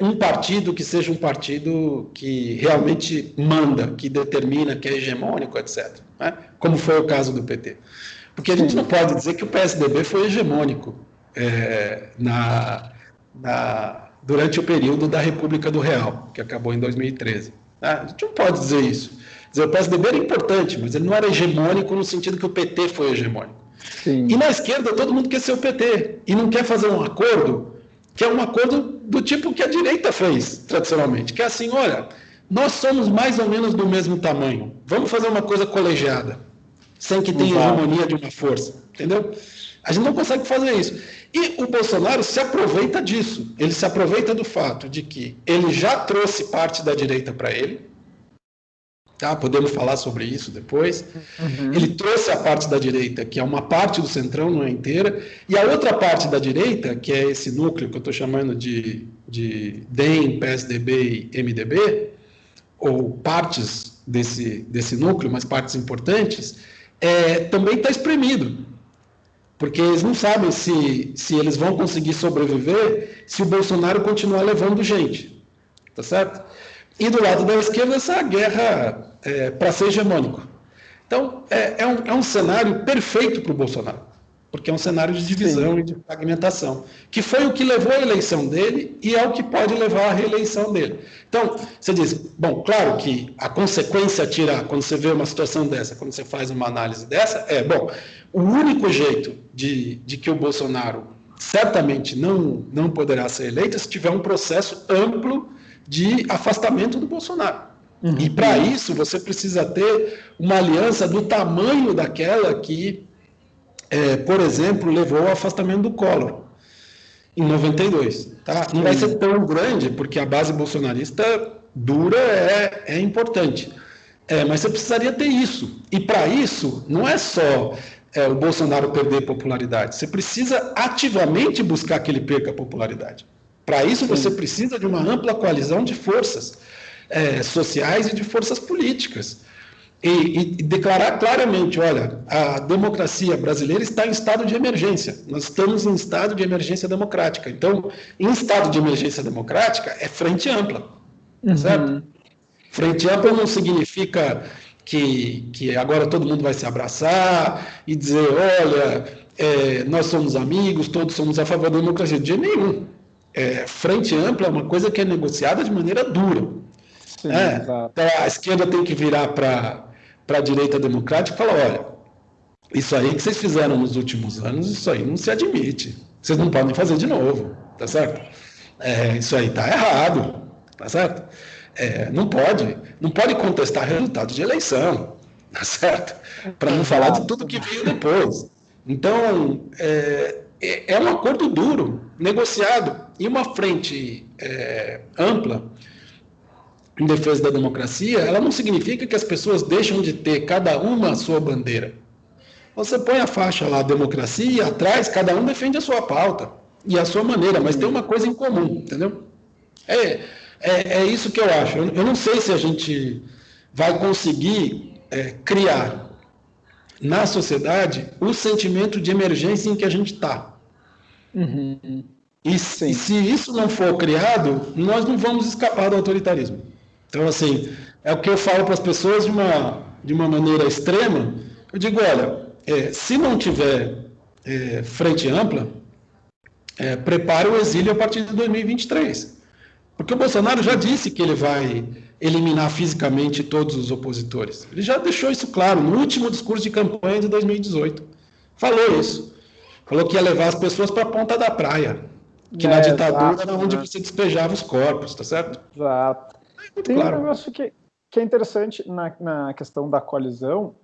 um partido que seja um partido que realmente manda, que determina, que é hegemônico, etc. Né? Como foi o caso do PT. Porque a gente não pode dizer que o PSDB foi hegemônico durante o período da República do Real, que acabou em 2013. Tá? A gente não pode dizer isso. Dizer, o PSDB era importante, mas ele não era hegemônico no sentido que o PT foi hegemônico. Sim. E na esquerda todo mundo quer ser o PT e não quer fazer um acordo que é um acordo do tipo que a direita fez tradicionalmente, que é assim, olha, nós somos mais ou menos do mesmo tamanho, vamos fazer uma coisa colegiada, sem que tenha hegemonia de uma força, entendeu? A gente não consegue fazer isso. E o Bolsonaro se aproveita disso, ele se aproveita do fato de que ele já trouxe parte da direita para ele, tá? Podemos falar sobre isso depois. Ele trouxe a parte da direita, que é uma parte do centrão, não é inteira, e a outra parte da direita, que é esse núcleo que eu estou chamando de DEM, PSDB e MDB, ou partes desse núcleo, mas partes importantes, também está espremido. Porque eles não sabem se eles vão conseguir sobreviver se o Bolsonaro continuar levando gente. Tá certo? E do lado da esquerda, essa guerra para ser hegemônico. Então, é um cenário perfeito para o Bolsonaro, porque é um cenário de divisão e de fragmentação, que foi o que levou à eleição dele e é o que pode levar à reeleição dele. Então, você diz, bom, claro que a consequência a tirar, quando você vê uma situação dessa, quando você faz uma análise dessa, o único jeito de que o Bolsonaro certamente não poderá ser eleito é se tiver um processo amplo de afastamento do Bolsonaro. E para isso você precisa ter uma aliança do tamanho daquela que, por exemplo, levou ao afastamento do Collor em 92. Tá? Não vai ser tão grande, porque a base bolsonarista dura é importante. Mas você precisaria ter isso. E para isso, não é só o Bolsonaro perder popularidade. Você precisa ativamente buscar que ele perca popularidade. Para isso, você precisa de uma ampla coalizão de forças sociais e de forças políticas. E declarar claramente, olha, a democracia brasileira está em estado de emergência. Nós estamos em estado de emergência democrática. Então, em estado de emergência democrática, é frente ampla. Certo? Frente ampla não significa que agora todo mundo vai se abraçar e dizer, olha, nós somos amigos, todos somos a favor da democracia. De jeito nenhum. Frente ampla é uma coisa que é negociada de maneira dura. Sim, então a esquerda tem que virar para a direita democrática e falar, olha, isso aí que vocês fizeram nos últimos anos, isso aí não se admite. Vocês não podem fazer de novo, tá certo? Isso aí tá errado, tá certo? Não pode contestar resultado de eleição, tá certo? Para não falar de tudo que veio depois. Então, é um acordo duro, negociado, e uma frente ampla em defesa da democracia, ela não significa que as pessoas deixam de ter cada uma a sua bandeira. Você põe a faixa lá, democracia, e atrás cada um defende a sua pauta e a sua maneira, mas tem uma coisa em comum, entendeu? É isso que eu acho. Eu não sei se a gente vai conseguir criar na sociedade o sentimento de emergência em que a gente está. E se isso não for criado, nós não vamos escapar do autoritarismo. Então, assim, é o que eu falo para as pessoas de uma maneira extrema. Eu digo, olha, se não tiver frente ampla, prepare o exílio a partir de 2023. Porque o Bolsonaro já disse que ele vai eliminar fisicamente todos os opositores. Ele já deixou isso claro no último discurso de campanha de 2018. Falou isso. Falou que ia levar as pessoas para a ponta da praia. Que na ditadura era onde você despejava os corpos, tá certo? Exato. Tem um negócio que é interessante na questão da coalizão,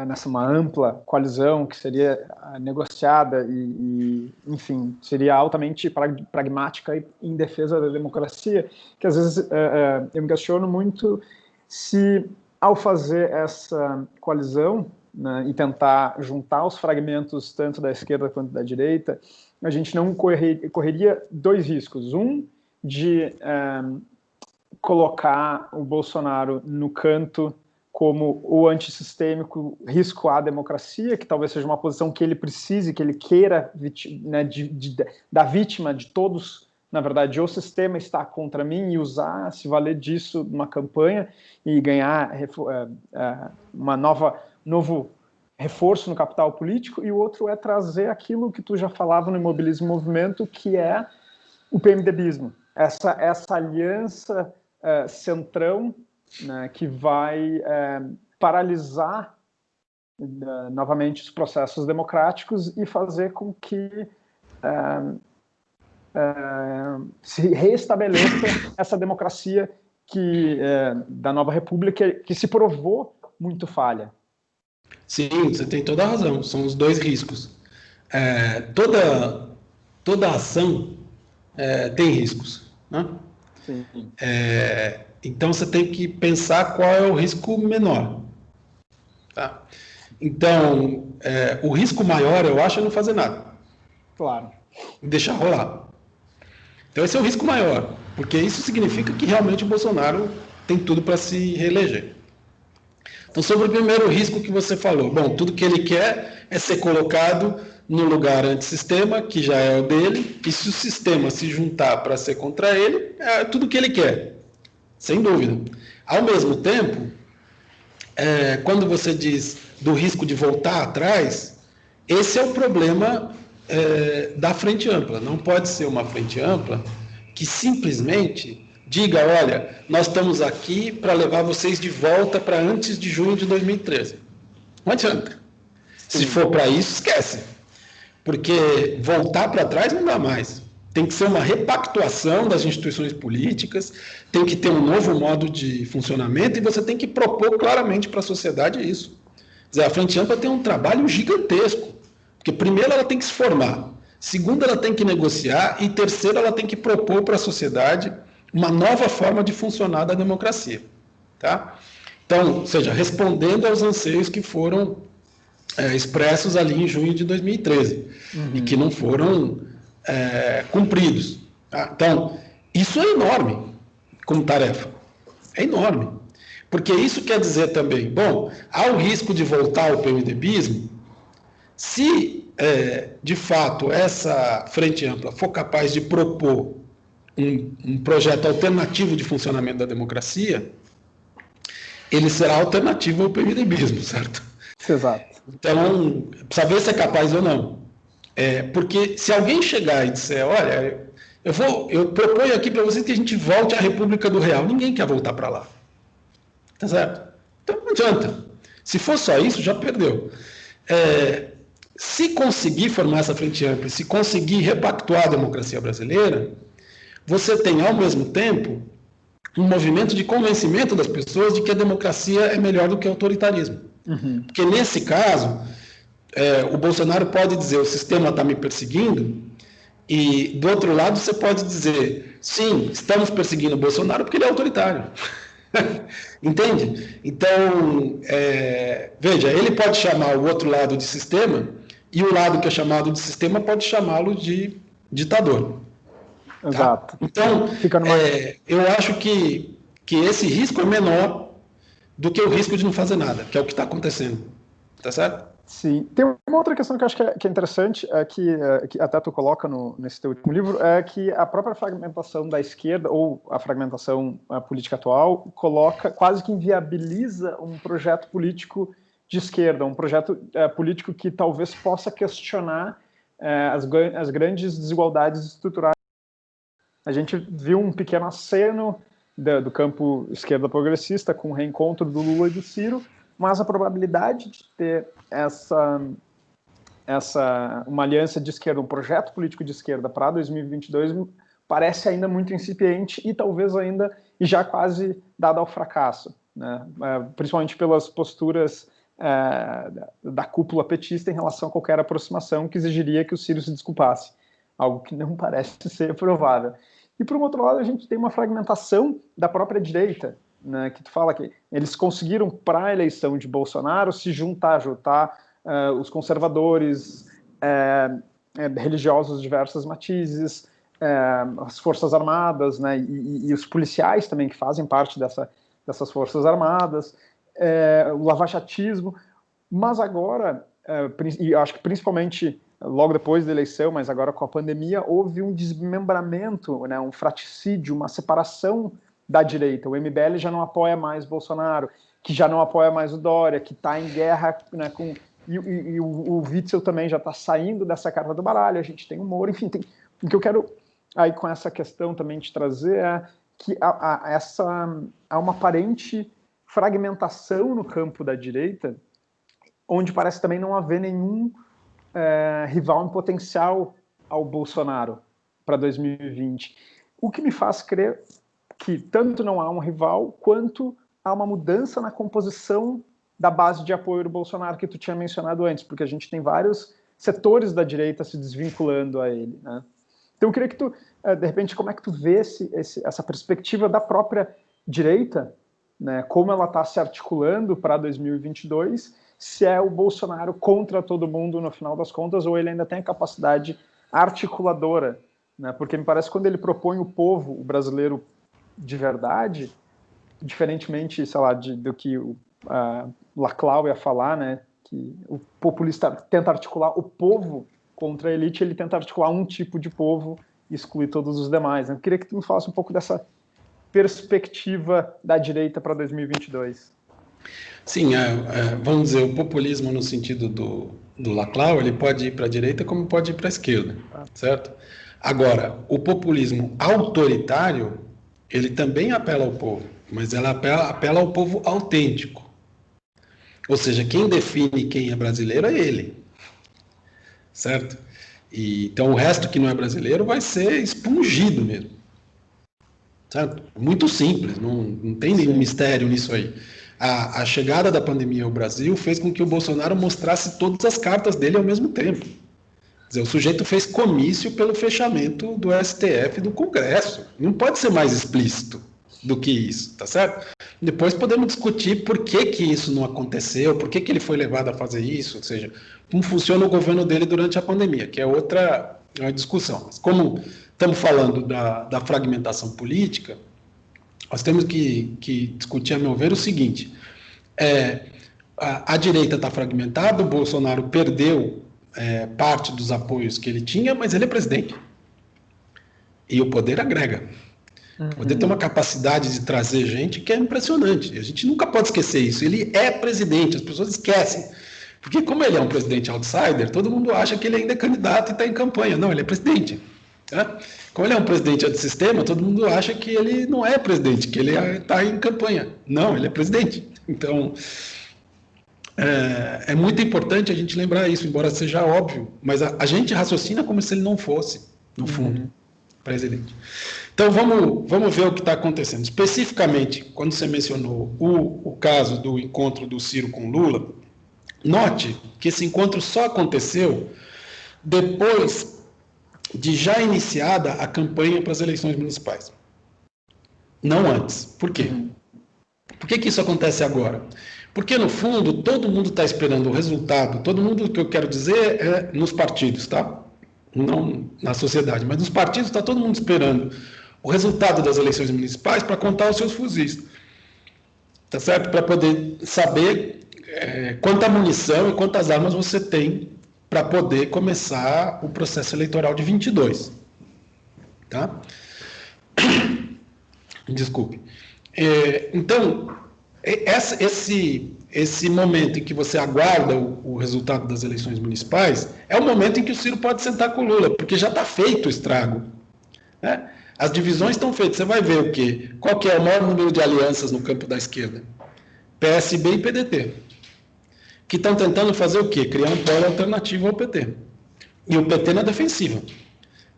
nessa uma ampla coalizão que seria negociada e, enfim, seria altamente pragmática e em defesa da democracia, que às vezes eu me questiono muito se, ao fazer essa coalizão, né, e tentar juntar os fragmentos tanto da esquerda quanto da direita, a gente não correria dois riscos. Um, de colocar o Bolsonaro no canto como o antissistêmico, risco à democracia, que talvez seja uma posição que ele precise, que ele queira, né, da vítima de todos, na verdade, o sistema está contra mim, e usar, se valer disso numa campanha e ganhar novo reforço no capital político. E o outro é trazer aquilo que tu já falava no Imobilismo Movimento, que é o PMDBismo, essa aliança centrão, né, que vai paralisar novamente os processos democráticos e fazer com que se reestabeleça essa democracia da nova república que se provou muito falha. Sim, você tem toda a razão, são os dois riscos. Toda ação tem riscos, né? Sim. Então você tem que pensar qual é o risco menor. Tá? Então, o risco maior, eu acho, é não fazer nada. Claro. Deixar rolar. Então esse é o risco maior, porque isso significa que realmente o Bolsonaro tem tudo para se reeleger. Então, sobre o primeiro risco que você falou, bom, tudo que ele quer é ser colocado no lugar antissistema, que já é o dele, e se o sistema se juntar para ser contra ele, é tudo que ele quer, sem dúvida. Ao mesmo tempo, quando você diz do risco de voltar atrás, esse é o problema da frente ampla. Não pode ser uma frente ampla que simplesmente diga, olha, nós estamos aqui para levar vocês de volta para antes de junho de 2013. Não adianta. Se for para isso, esquece. Porque voltar para trás não dá mais. Tem que ser uma repactuação das instituições políticas, tem que ter um novo modo de funcionamento e você tem que propor claramente para a sociedade isso. Quer dizer, a Frente Ampla tem um trabalho gigantesco, porque primeiro ela tem que se formar, segundo ela tem que negociar e terceiro ela tem que propor para a sociedade uma nova forma de funcionar da democracia. Tá? Então, ou seja, respondendo aos anseios que foram expressos ali em junho de 2013 e que não foram cumpridos. Tá? Então, isso é enorme como tarefa. É enorme. Porque isso quer dizer também, bom, há o risco de voltar ao PMDBismo se, de fato, essa frente ampla for capaz de propor um projeto alternativo de funcionamento da democracia, ele será alternativo ao PMDBismo, certo? Exato. Então, precisa ver se é capaz ou não. Porque se alguém chegar e disser, olha, eu proponho aqui para vocês que a gente volte à República do Real, ninguém quer voltar para lá. Tá certo? Então não adianta. Se for só isso, já perdeu. Se conseguir formar essa frente ampla, se conseguir repactuar a democracia brasileira, você tem, ao mesmo tempo, um movimento de convencimento das pessoas de que a democracia é melhor do que o autoritarismo. Uhum. Porque, nesse caso, o Bolsonaro pode dizer, o sistema está me perseguindo, e, do outro lado, você pode dizer, sim, estamos perseguindo o Bolsonaro porque ele é autoritário. Entende? Então, veja, ele pode chamar o outro lado de sistema, e o lado que é chamado de sistema pode chamá-lo de ditador. Exato. Tá? Então, fica numa... eu acho que esse risco é menor do que o risco de não fazer nada, que é o que está acontecendo. Tá certo? Sim. Tem uma outra questão que eu acho que é interessante, que até tu coloca nesse teu último livro, é que a própria fragmentação da esquerda, ou a fragmentação política atual, quase que inviabiliza um projeto político de esquerda, um projeto político que talvez possa questionar as grandes desigualdades estruturais. A gente viu um pequeno aceno do campo esquerda progressista com o reencontro do Lula e do Ciro, mas a probabilidade de ter uma aliança de esquerda, um projeto político de esquerda para 2022 parece ainda muito incipiente e talvez ainda já quase dada ao fracasso, né? Principalmente pelas posturas da cúpula petista em relação a qualquer aproximação que exigiria que o Ciro se desculpasse, algo que não parece ser provável. E, por um outro lado, a gente tem uma fragmentação da própria direita, né, que tu fala que eles conseguiram, para a eleição de Bolsonaro, se juntar os conservadores, religiosos de diversos matizes, as Forças Armadas, né, e os policiais também que fazem parte dessas Forças Armadas, o lavajatismo, mas agora, e acho que principalmente logo depois da eleição, mas agora com a pandemia, houve um desmembramento, né, um fratricídio, uma separação da direita. O MBL já não apoia mais Bolsonaro, que já não apoia mais o Dória, que está em guerra, né, e o Witzel também já está saindo dessa carta do baralho, a gente tem o Moro, enfim, o que eu quero aí com essa questão também te trazer é que há uma aparente fragmentação no campo da direita, onde parece também não haver nenhum rival em potencial ao Bolsonaro para 2020. O que me faz crer que tanto não há um rival, quanto há uma mudança na composição da base de apoio do Bolsonaro que tu tinha mencionado antes, porque a gente tem vários setores da direita se desvinculando a ele, né? Então eu queria que tu, de repente, como é que tu vê essa perspectiva da própria direita, né, como ela está se articulando para 2022, se é o Bolsonaro contra todo mundo no final das contas, ou ele ainda tem a capacidade articuladora, né? Porque me parece que quando ele propõe o povo, o brasileiro de verdade, diferentemente, sei lá, do que o Laclau ia falar, né, que o populista tenta articular o povo contra a elite, ele tenta articular um tipo de povo e excluir todos os demais, né? Eu queria que tu me falasse um pouco dessa perspectiva da direita para 2022. Sim, vamos dizer, o populismo no sentido do Laclau, ele pode ir para a direita como pode ir para a esquerda, certo? Agora, o populismo autoritário, ele também apela ao povo, mas ela apela ao povo autêntico. Ou seja, quem define quem é brasileiro é ele, certo? Então o resto que não é brasileiro vai ser expungido mesmo, certo? Muito simples, não tem nenhum mistério nisso aí. A chegada da pandemia ao Brasil fez com que o Bolsonaro mostrasse todas as cartas dele ao mesmo tempo. Quer dizer, o sujeito fez comício pelo fechamento do STF e do Congresso. Não pode ser mais explícito do que isso, tá certo? Depois podemos discutir por que isso não aconteceu, por que ele foi levado a fazer isso, ou seja, como funciona o governo dele durante a pandemia, que é outra discussão. Mas como estamos falando da fragmentação política, nós temos que discutir, a meu ver, o seguinte: a direita está fragmentada, o Bolsonaro perdeu parte dos apoios que ele tinha, mas ele é presidente. E o poder agrega. O poder tem uma capacidade de trazer gente que é impressionante. A gente nunca pode esquecer isso. Ele é presidente, as pessoas esquecem. Porque como ele é um presidente outsider, todo mundo acha que ele ainda é candidato e está em campanha. Não, ele é presidente. Tá? Como ele é um presidente antissistema, todo mundo acha que ele não é presidente, que ele está em campanha. Não, ele é presidente. Então, é muito importante a gente lembrar isso, embora seja óbvio, mas a gente raciocina como se ele não fosse, no fundo, presidente. Então, vamos ver o que está acontecendo. Especificamente, quando você mencionou o caso do encontro do Ciro com Lula, note que esse encontro só aconteceu depois de já iniciada a campanha para as eleições municipais. Não antes. Por quê? Por que isso acontece agora? Porque, no fundo, todo mundo está esperando o resultado. Todo mundo, o que eu quero dizer, é nos partidos, tá? Não na sociedade, mas nos partidos está todo mundo esperando o resultado das eleições municipais para contar os seus fuzis. Tá certo? Para poder saber quanta munição e quantas armas você tem para poder começar o processo eleitoral de 22. Tá? Desculpe. Então, esse momento em que você aguarda o resultado das eleições municipais é o momento em que o Ciro pode sentar com o Lula, porque já está feito o estrago. Né? As divisões estão feitas. Você vai ver o quê? Qual que é o maior número de alianças no campo da esquerda? PSB e PDT. Que estão tentando fazer o quê? Criar um polo alternativo ao PT. E o PT na defensiva.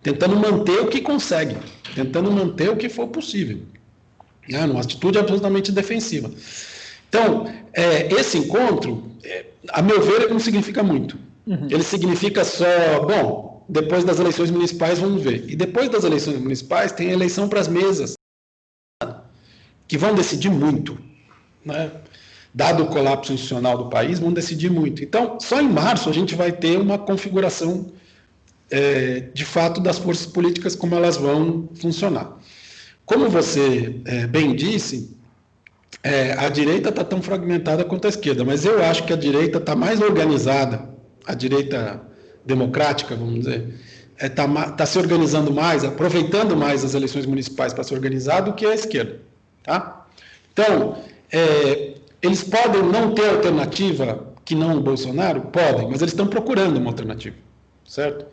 Tentando manter o que consegue. Tentando manter o que for possível. Numa atitude absolutamente defensiva. Então, esse encontro, a meu ver, ele não significa muito. Ele significa só, bom, depois das eleições municipais vamos ver. E depois das eleições municipais tem a eleição para as mesas, que vão decidir muito. Né? Dado o colapso institucional do país, vão decidir muito. Então, só em março a gente vai ter uma configuração de fato, das forças políticas, como elas vão funcionar. Como você bem disse, a direita está tão fragmentada quanto a esquerda, mas eu acho que a direita está mais organizada, a direita democrática, vamos dizer, está se organizando mais, aproveitando mais as eleições municipais para se organizar do que a esquerda. Tá? Então, eles podem não ter alternativa que não o Bolsonaro? Podem, mas eles estão procurando uma alternativa, certo?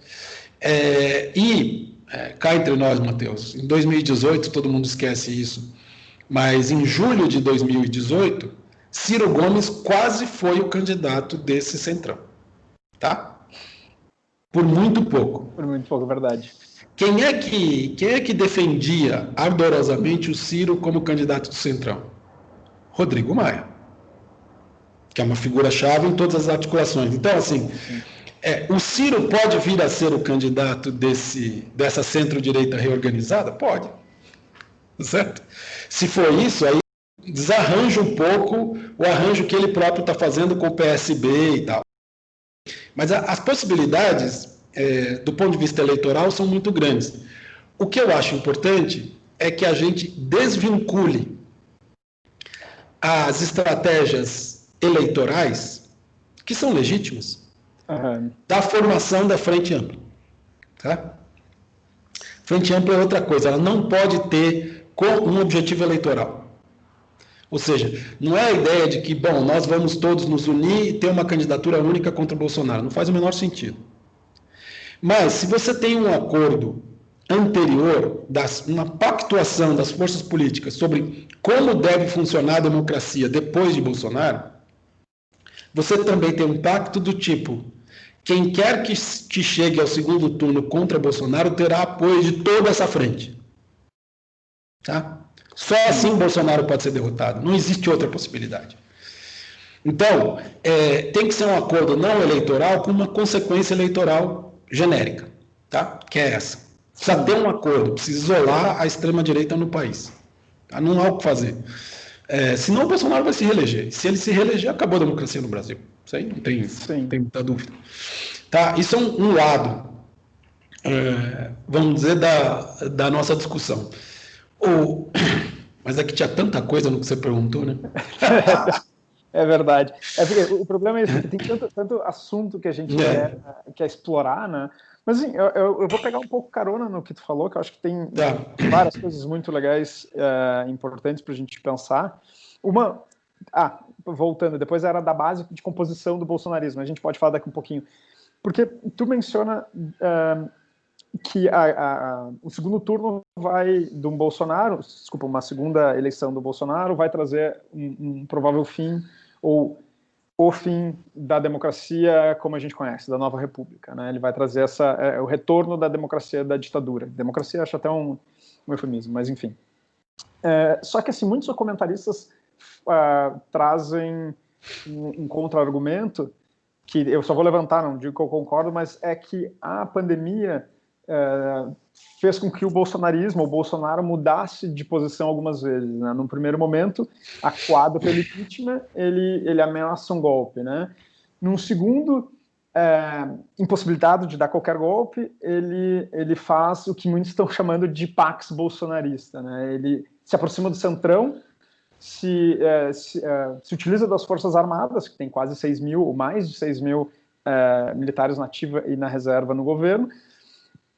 Cá entre nós, Matheus, em 2018, todo mundo esquece isso, mas em julho de 2018, Ciro Gomes quase foi o candidato desse centrão, tá? Por muito pouco. Por muito pouco, verdade. Quem é que defendia ardorosamente o Ciro como candidato do centrão? Rodrigo Maia, que é uma figura-chave em todas as articulações. Então, assim, o Ciro pode vir a ser o candidato dessa centro-direita reorganizada? Pode. Certo? Se for isso, aí desarranja um pouco o arranjo que ele próprio está fazendo com o PSB e tal. Mas as possibilidades, do ponto de vista eleitoral, são muito grandes. O que eu acho importante é que a gente desvincule as estratégias eleitorais, que são legítimas, da formação da Frente Ampla. Tá? Frente Ampla é outra coisa, ela não pode ter um objetivo eleitoral. Ou seja, não é a ideia de que, bom, nós vamos todos nos unir e ter uma candidatura única contra o Bolsonaro. Não faz o menor sentido. Mas, se você tem um acordo anterior, uma pactuação das forças políticas sobre como deve funcionar a democracia depois de Bolsonaro, você também tem um pacto do tipo: quem quer que chegue ao segundo turno contra Bolsonaro terá apoio de toda essa frente. Tá? Só assim o Bolsonaro pode ser derrotado. Não existe outra possibilidade. Então, tem que ser um acordo não eleitoral com uma consequência eleitoral genérica, tá? Que é essa. Precisa ter um acordo, precisa isolar a extrema-direita no país. Tá? Não há o que fazer. Senão o Bolsonaro vai se reeleger. Se ele se reeleger, acabou a democracia no Brasil. Isso aí não tem muita dúvida. Tá? Isso é um lado, vamos dizer, da nossa discussão. Mas aqui tinha tanta coisa no que você perguntou, né? É verdade. O problema é que tem tanto assunto que a gente quer explorar, né? Mas assim, eu vou pegar um pouco carona no que tu falou, que eu acho que tem várias coisas muito legais, importantes para a gente pensar. Voltando, depois era da base de composição do bolsonarismo, a gente pode falar daqui um pouquinho. Porque tu menciona que o segundo turno uma segunda eleição do Bolsonaro vai trazer um provável fim, ou o fim da democracia como a gente conhece, da nova república, né? Ele vai trazer o retorno da democracia da ditadura. Democracia acho até um eufemismo, mas enfim. Só que assim, muitos comentaristas trazem um contra-argumento, que eu só vou levantar, não digo que eu concordo, mas é que a pandemia fez com que o Bolsonaro mudasse de posição algumas vezes, né? Num primeiro momento, acuado pelo impeachment, ele ameaça um golpe, né? Num segundo, impossibilitado de dar qualquer golpe, ele faz o que muitos estão chamando de pax bolsonarista, né? Ele se aproxima do centrão, se utiliza das Forças Armadas, que tem quase 6 mil, ou mais de 6 mil militares na ativa e na reserva no governo.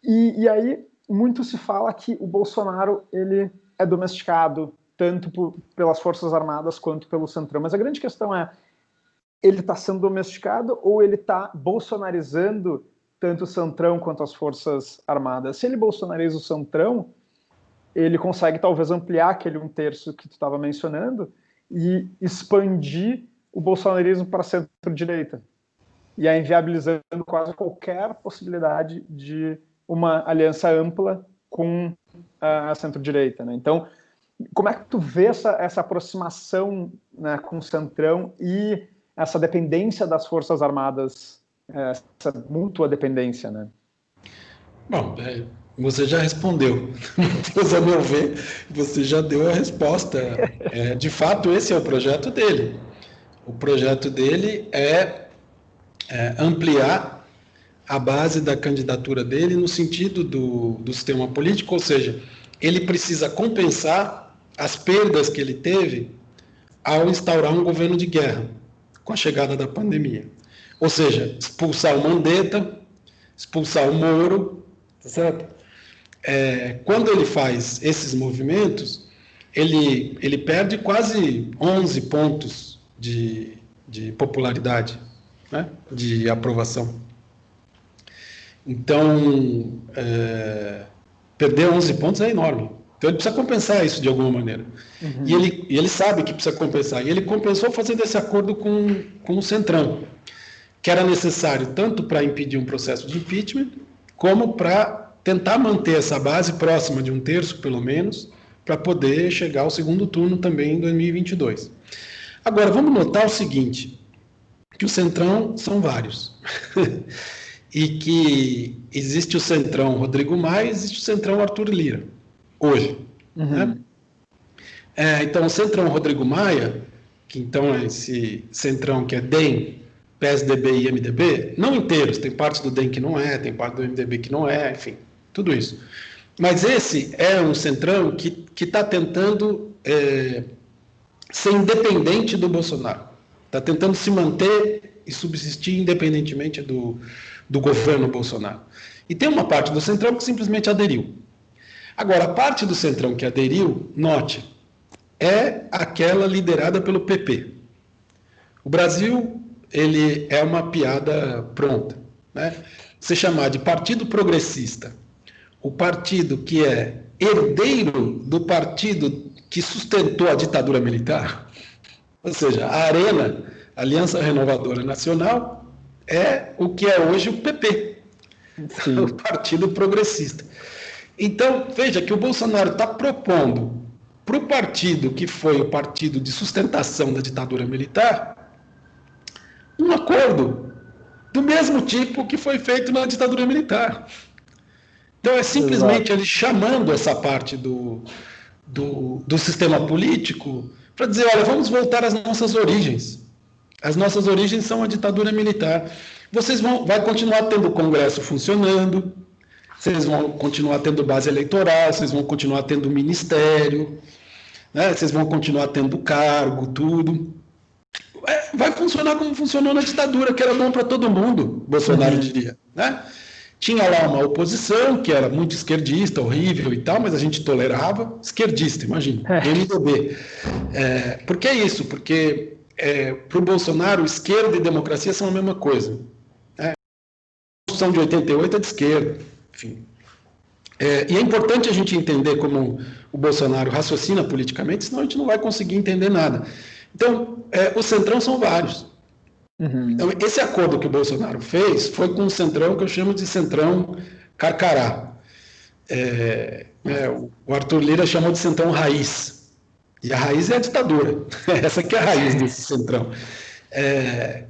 E aí, muito se fala que o Bolsonaro ele é domesticado tanto pelas Forças Armadas quanto pelo Centrão. Mas a grande questão é, ele está sendo domesticado ou ele está bolsonarizando tanto o Centrão quanto as Forças Armadas? Se ele bolsonariza o Centrão, ele consegue talvez ampliar aquele 1/3 que tu estava mencionando e expandir o bolsonarismo para a centro-direita. E aí inviabilizando quase qualquer possibilidade de uma aliança ampla com a centro-direita, né? Então, como é que tu vê essa aproximação, né, com o Centrão e essa dependência das Forças Armadas, essa mútua dependência, né? Bom, você já respondeu. Matheus, a meu ver, você já deu a resposta. De fato, esse é o projeto dele. O projeto dele é ampliar a base da candidatura dele no sentido do sistema político, ou seja, ele precisa compensar as perdas que ele teve ao instaurar um governo de guerra com a chegada da pandemia. Ou seja, expulsar o Mandetta, expulsar o Moro, tá certo? Quando ele faz esses movimentos, ele perde quase 11 pontos de popularidade, né? De aprovação. Então, perder 11 pontos é enorme. Então, ele precisa compensar isso de alguma maneira. Uhum. E ele sabe que precisa compensar. E ele compensou fazendo esse acordo com o Centrão, que era necessário tanto para impedir um processo de impeachment, como para tentar manter essa base próxima de 1/3, pelo menos, para poder chegar ao segundo turno também em 2022. Agora, vamos notar o seguinte, que o Centrão são vários. E que existe o Centrão Rodrigo Maia, existe o Centrão Arthur Lira, hoje. Uhum. Né? Então, o Centrão Rodrigo Maia, que então é esse Centrão que é DEM, PSDB e MDB, não inteiros, tem parte do DEM que não é, tem parte do MDB que não é, enfim, tudo isso. Mas esse é um Centrão que está tentando ser independente do Bolsonaro, está tentando se manter e subsistir independentemente do governo Bolsonaro. E tem uma parte do Centrão que simplesmente aderiu. Agora, a parte do Centrão que aderiu, note, é aquela liderada pelo PP. O Brasil, ele é uma piada pronta, né? Você chamar de Partido Progressista, o partido que é herdeiro do partido que sustentou a ditadura militar, ou seja, a Arena, Aliança Renovadora Nacional, é o que é hoje o PP, sim, o Partido Progressista. Então, veja que o Bolsonaro está propondo para o partido que foi o partido de sustentação da ditadura militar um acordo do mesmo tipo que foi feito na ditadura militar. Então, é simplesmente ele chamando essa parte do sistema político para dizer, olha, vamos voltar às nossas origens. As nossas origens são a ditadura militar. Vocês vai continuar tendo o Congresso funcionando, vocês vão continuar tendo base eleitoral, vocês vão continuar tendo ministério, né? Vocês vão continuar tendo cargo, tudo. Vai funcionar como funcionou na ditadura, que era bom para todo mundo, Bolsonaro diria, né? Tinha lá uma oposição que era muito esquerdista, horrível e tal, mas a gente tolerava. Esquerdista, imagina, MDB. Por que isso? Porque para o Bolsonaro, esquerda e democracia são a mesma coisa. A Constituição de 88 é de esquerda, enfim. E é importante a gente entender como o Bolsonaro raciocina politicamente, senão a gente não vai conseguir entender nada. Então, os centrão são vários. Uhum. Então, esse acordo que o Bolsonaro fez foi com um centrão que eu chamo de centrão carcará. O Arthur Lira chamou de centrão raiz. E a raiz é a ditadura. Essa que é a raiz desse centrão.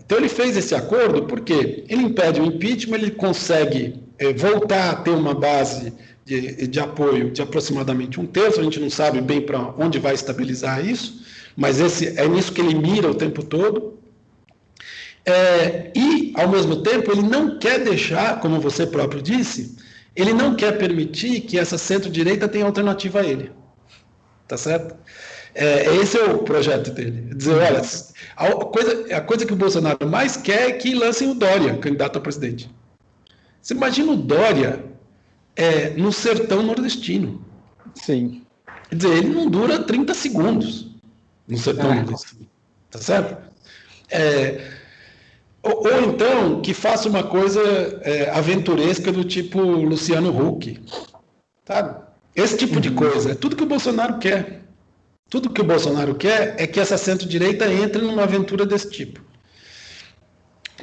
Então ele fez esse acordo porque ele impede o impeachment, ele consegue voltar a ter uma base de apoio de aproximadamente 1/3, a gente não sabe bem para onde vai estabilizar isso, mas é nisso que ele mira o tempo todo. E, ao mesmo tempo, ele não quer deixar, como você próprio disse, ele não quer permitir que essa centro-direita tenha alternativa a ele. Tá certo? Esse é o projeto dele. Dizer, olha, a coisa que o Bolsonaro mais quer é que lancem o Dória, candidato a presidente. Você imagina o Dória no sertão nordestino. Sim. Quer dizer, ele não dura 30 segundos no sertão nordestino. Tá certo? Ou então que faça uma coisa aventuresca do tipo Luciano Huck. Sabe? Esse tipo de coisa. É tudo que o Bolsonaro quer. Tudo que o Bolsonaro quer é que essa centro-direita entre numa aventura desse tipo.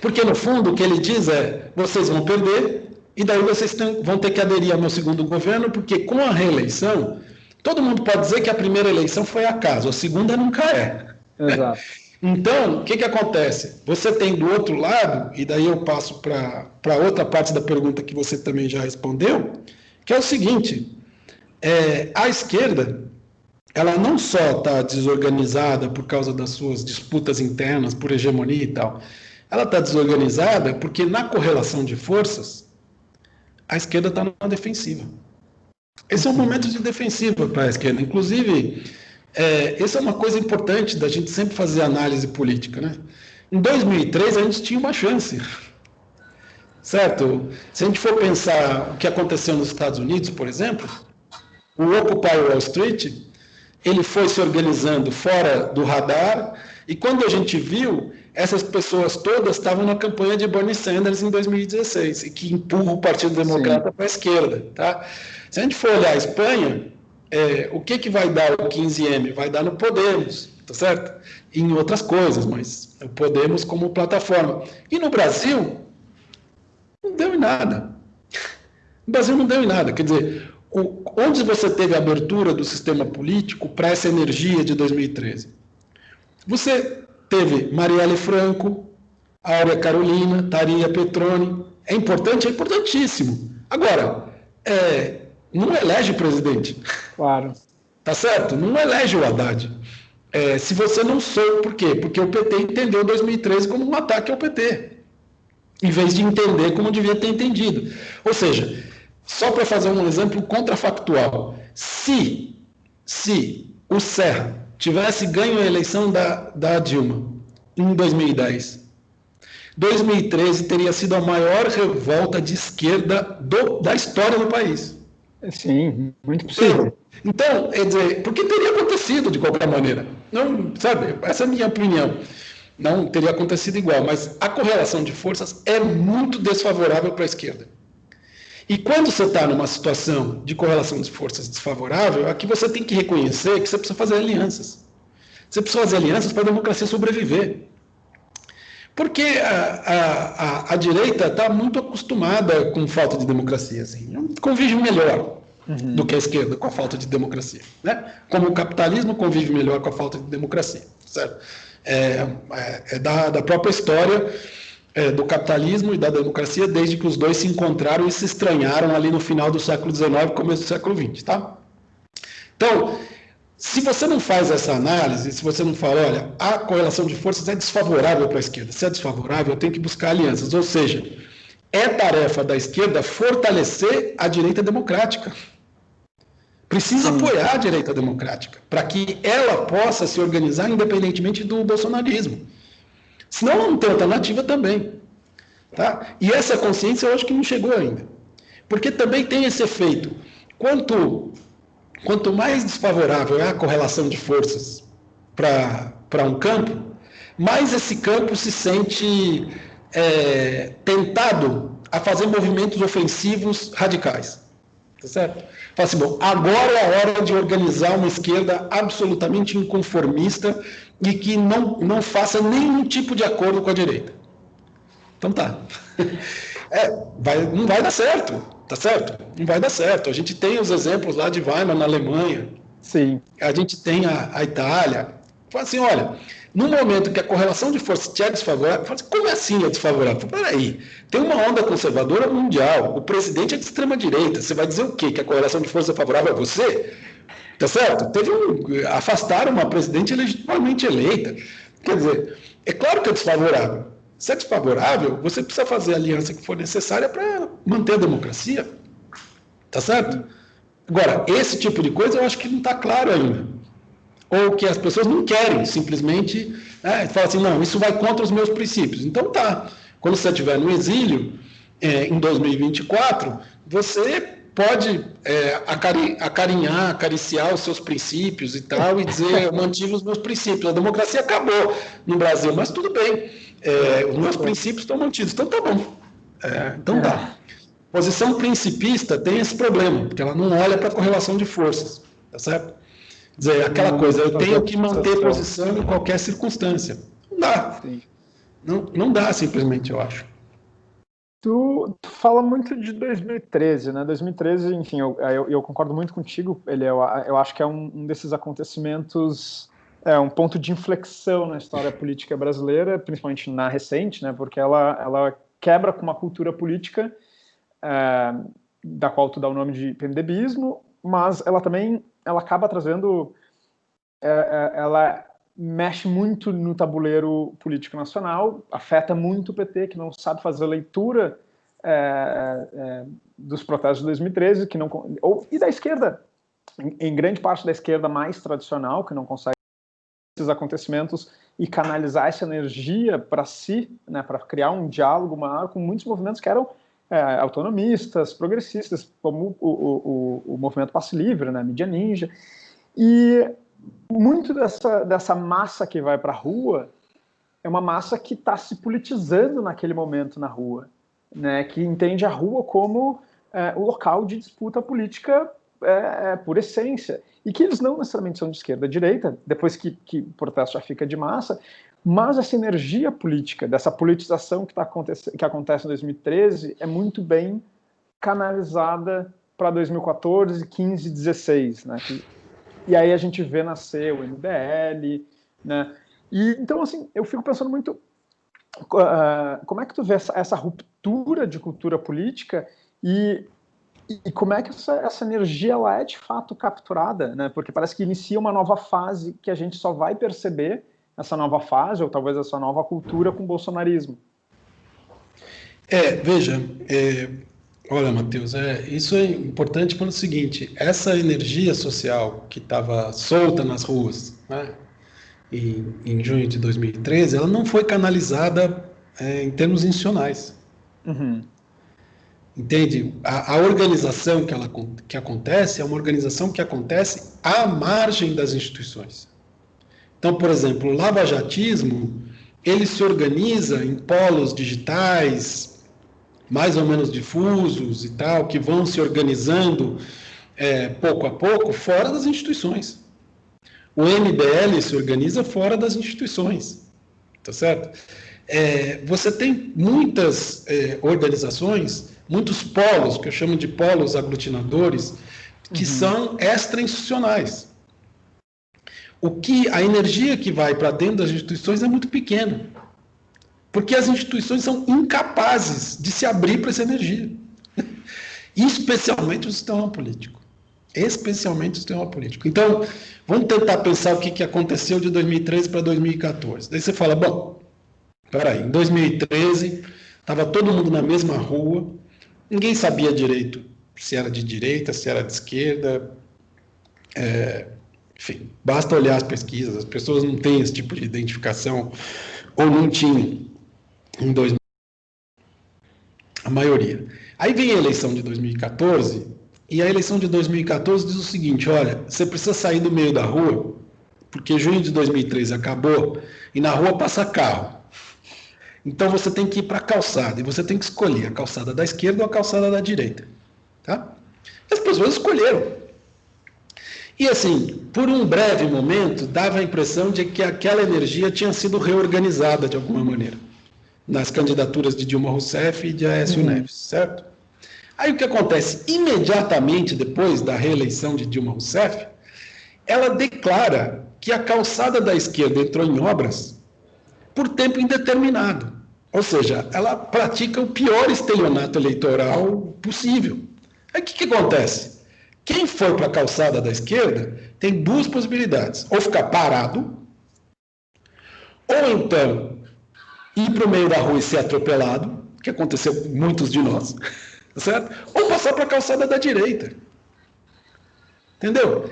Porque, no fundo, o que ele diz vocês vão perder e daí vocês vão ter que aderir ao meu segundo governo, porque com a reeleição, todo mundo pode dizer que a primeira eleição foi acaso, a segunda nunca é. Exato. Então, o que acontece? Você tem do outro lado, e daí eu passo para outra parte da pergunta que você também já respondeu, que é o seguinte, a esquerda, ela não só está desorganizada por causa das suas disputas internas, por hegemonia e tal, Ela está desorganizada porque na correlação de forças, a esquerda está na defensiva. Esse é um momento de defensiva para a esquerda. Inclusive, essa é uma coisa importante da gente sempre fazer análise política, né? Em 2003, a gente tinha uma chance, certo? Se a gente for pensar o que aconteceu nos Estados Unidos, por exemplo, o Occupy Wall Street, ele foi se organizando fora do radar, e quando a gente viu, essas pessoas todas estavam na campanha de Bernie Sanders em 2016, e que empurra o Partido Democrata para a esquerda. Tá? Se a gente for olhar a Espanha, o que vai dar o 15M? Vai dar no Podemos, tá certo? E em outras coisas, mas o Podemos como plataforma. E no Brasil, não deu em nada. No Brasil não deu em nada, quer dizer, onde você teve a abertura do sistema político para essa energia de 2013? Você teve Marielle Franco, Áurea Carolina, Taria Petroni. É importante? É importantíssimo. Agora, não elege o presidente. Claro. Tá certo? Não elege o Haddad. Se você não soube, por quê? Porque o PT entendeu 2013 como um ataque ao PT, em vez de entender como devia ter entendido. Ou seja, só para fazer um exemplo contrafactual, se o Serra tivesse ganho a eleição da Dilma em 2010, 2013 teria sido a maior revolta de esquerda da história do país. Sim, muito possível. Então, quer dizer, porque teria acontecido de qualquer maneira. Não, sabe, essa é a minha opinião. Não teria acontecido igual, mas a correlação de forças é muito desfavorável para a esquerda. E quando você está numa situação de correlação de forças desfavorável, aqui você tem que reconhecer que você precisa fazer alianças. Você precisa fazer alianças para a democracia sobreviver. Porque a direita está muito acostumada com falta de democracia. Assim. Convive melhor do que a esquerda com a falta de democracia. Né? Como o capitalismo convive melhor com a falta de democracia. Certo? Da própria história do capitalismo e da democracia, desde que os dois se encontraram e se estranharam ali no final do século XIX, começo do século XX. Tá? Então, se você não faz essa análise, se você não fala, olha, a correlação de forças é desfavorável para a esquerda, se é desfavorável, eu tenho que buscar alianças. Ou seja, é tarefa da esquerda fortalecer a direita democrática. Precisa apoiar a direita democrática, para que ela possa se organizar independentemente do bolsonarismo. Senão não tem alternativa também. Tá? E essa consciência eu acho que não chegou ainda. Porque também tem esse efeito. Quanto mais desfavorável é a correlação de forças para um campo, mais esse campo se sente tentado a fazer movimentos ofensivos radicais. Tá certo? Fala assim, bom, agora é a hora de organizar uma esquerda absolutamente inconformista e que não faça nenhum tipo de acordo com a direita. Então tá. Não vai dar certo, tá certo? Não vai dar certo. A gente tem os exemplos lá de Weimar na Alemanha. Sim. A gente tem a Itália. Fala assim, olha, no momento que a correlação de forças te é desfavorável, fala assim, como assim é desfavorável? Peraí, tem uma onda conservadora mundial, o presidente é de extrema-direita, você vai dizer o quê? Que a correlação de forças é favorável a você? Tá certo? Afastaram uma presidente legitimamente eleita. Quer dizer, é claro que é desfavorável. Se é desfavorável, você precisa fazer a aliança que for necessária para manter a democracia. Tá certo? Agora, esse tipo de coisa eu acho que não está claro ainda. Ou que as pessoas não querem, simplesmente falam assim, não, isso vai contra os meus princípios. Então tá, quando você estiver no exílio, em 2024, você pode acariciar os seus princípios e tal, e dizer, eu mantive os meus princípios. A democracia acabou no Brasil, mas tudo bem, os meus princípios estão mantidos, então tá bom. Então tá. Posição principista tem esse problema, porque ela não olha para a correlação de forças, tá certo? Quer dizer, aquela coisa, eu tenho que manter posição em qualquer circunstância. Não dá. Não dá, simplesmente, eu acho. Tu fala muito de 2013, né? 2013, enfim, eu concordo muito contigo. Eu acho que é um desses acontecimentos, um ponto de inflexão na história política brasileira, principalmente na recente, né? Porque ela quebra com uma cultura política da qual tu dá o nome de PMDBismo, mas ela acaba trazendo, ela mexe muito no tabuleiro político nacional, afeta muito o PT, que não sabe fazer leitura dos protestos de 2013, e da esquerda, em grande parte da esquerda mais tradicional, que não consegue esses acontecimentos e canalizar essa energia para si, né, para criar um diálogo maior com muitos movimentos que eram autonomistas, progressistas, como o movimento Passe Livre, né, Mídia Ninja. E muito dessa massa que vai para a rua é uma massa que está se politizando naquele momento na rua, né, que entende a rua como o local de disputa política por essência, e que eles não necessariamente são de esquerda ou direita, depois que o protesto já fica de massa, mas essa energia política, dessa politização que acontece em 2013, é muito bem canalizada para 2014, 15, 16, né? E aí a gente vê nascer o MBL, né? E, então, assim, eu fico pensando muito como é que tu vê essa ruptura de cultura política e como é que essa energia ela é de fato capturada, né? Porque parece que inicia uma nova fase que a gente só vai perceber essa nova fase, ou talvez essa nova cultura com o bolsonarismo. Veja, olha, Matheus, isso é importante pelo seguinte: essa energia social que estava solta nas ruas, né, em junho de 2013, ela não foi canalizada em termos institucionais. Uhum. Entende? A organização que acontece é uma organização que acontece à margem das instituições. Então, por exemplo, o lavajatismo, ele se organiza em polos digitais, mais ou menos difusos e tal, que vão se organizando pouco a pouco fora das instituições. O MBL se organiza fora das instituições, tá certo? Você tem muitas organizações, muitos polos, que eu chamo de polos aglutinadores, que são extra-institucionais. A energia que vai para dentro das instituições é muito pequena, porque as instituições são incapazes de se abrir para essa energia, especialmente o sistema político. Especialmente o sistema político. Então, vamos tentar pensar o que aconteceu de 2013 para 2014. Daí você fala, bom, peraí, em 2013 estava todo mundo na mesma rua, ninguém sabia direito se era de direita, se era de esquerda, enfim, basta olhar as pesquisas, as pessoas não têm esse tipo de identificação, ou não tinham em 2000, a maioria. Aí vem a eleição de 2014, e a eleição de 2014 diz o seguinte: olha, você precisa sair do meio da rua, porque junho de 2013 acabou, e na rua passa carro. Então você tem que ir para a calçada, e você tem que escolher a calçada da esquerda ou a calçada da direita. Tá? As pessoas escolheram. E assim, por um breve momento, dava a impressão de que aquela energia tinha sido reorganizada de alguma maneira, nas candidaturas de Dilma Rousseff e de Aécio Neves, certo? Aí o que acontece? Imediatamente depois da reeleição de Dilma Rousseff, ela declara que a calçada da esquerda entrou em obras por tempo indeterminado. Ou seja, ela pratica o pior estelionato eleitoral possível. Aí o que acontece? Quem for para a calçada da esquerda tem duas possibilidades: ou ficar parado, ou então ir para o meio da rua e ser atropelado, que aconteceu com muitos de nós, certo? Ou passar para a calçada da direita. Entendeu?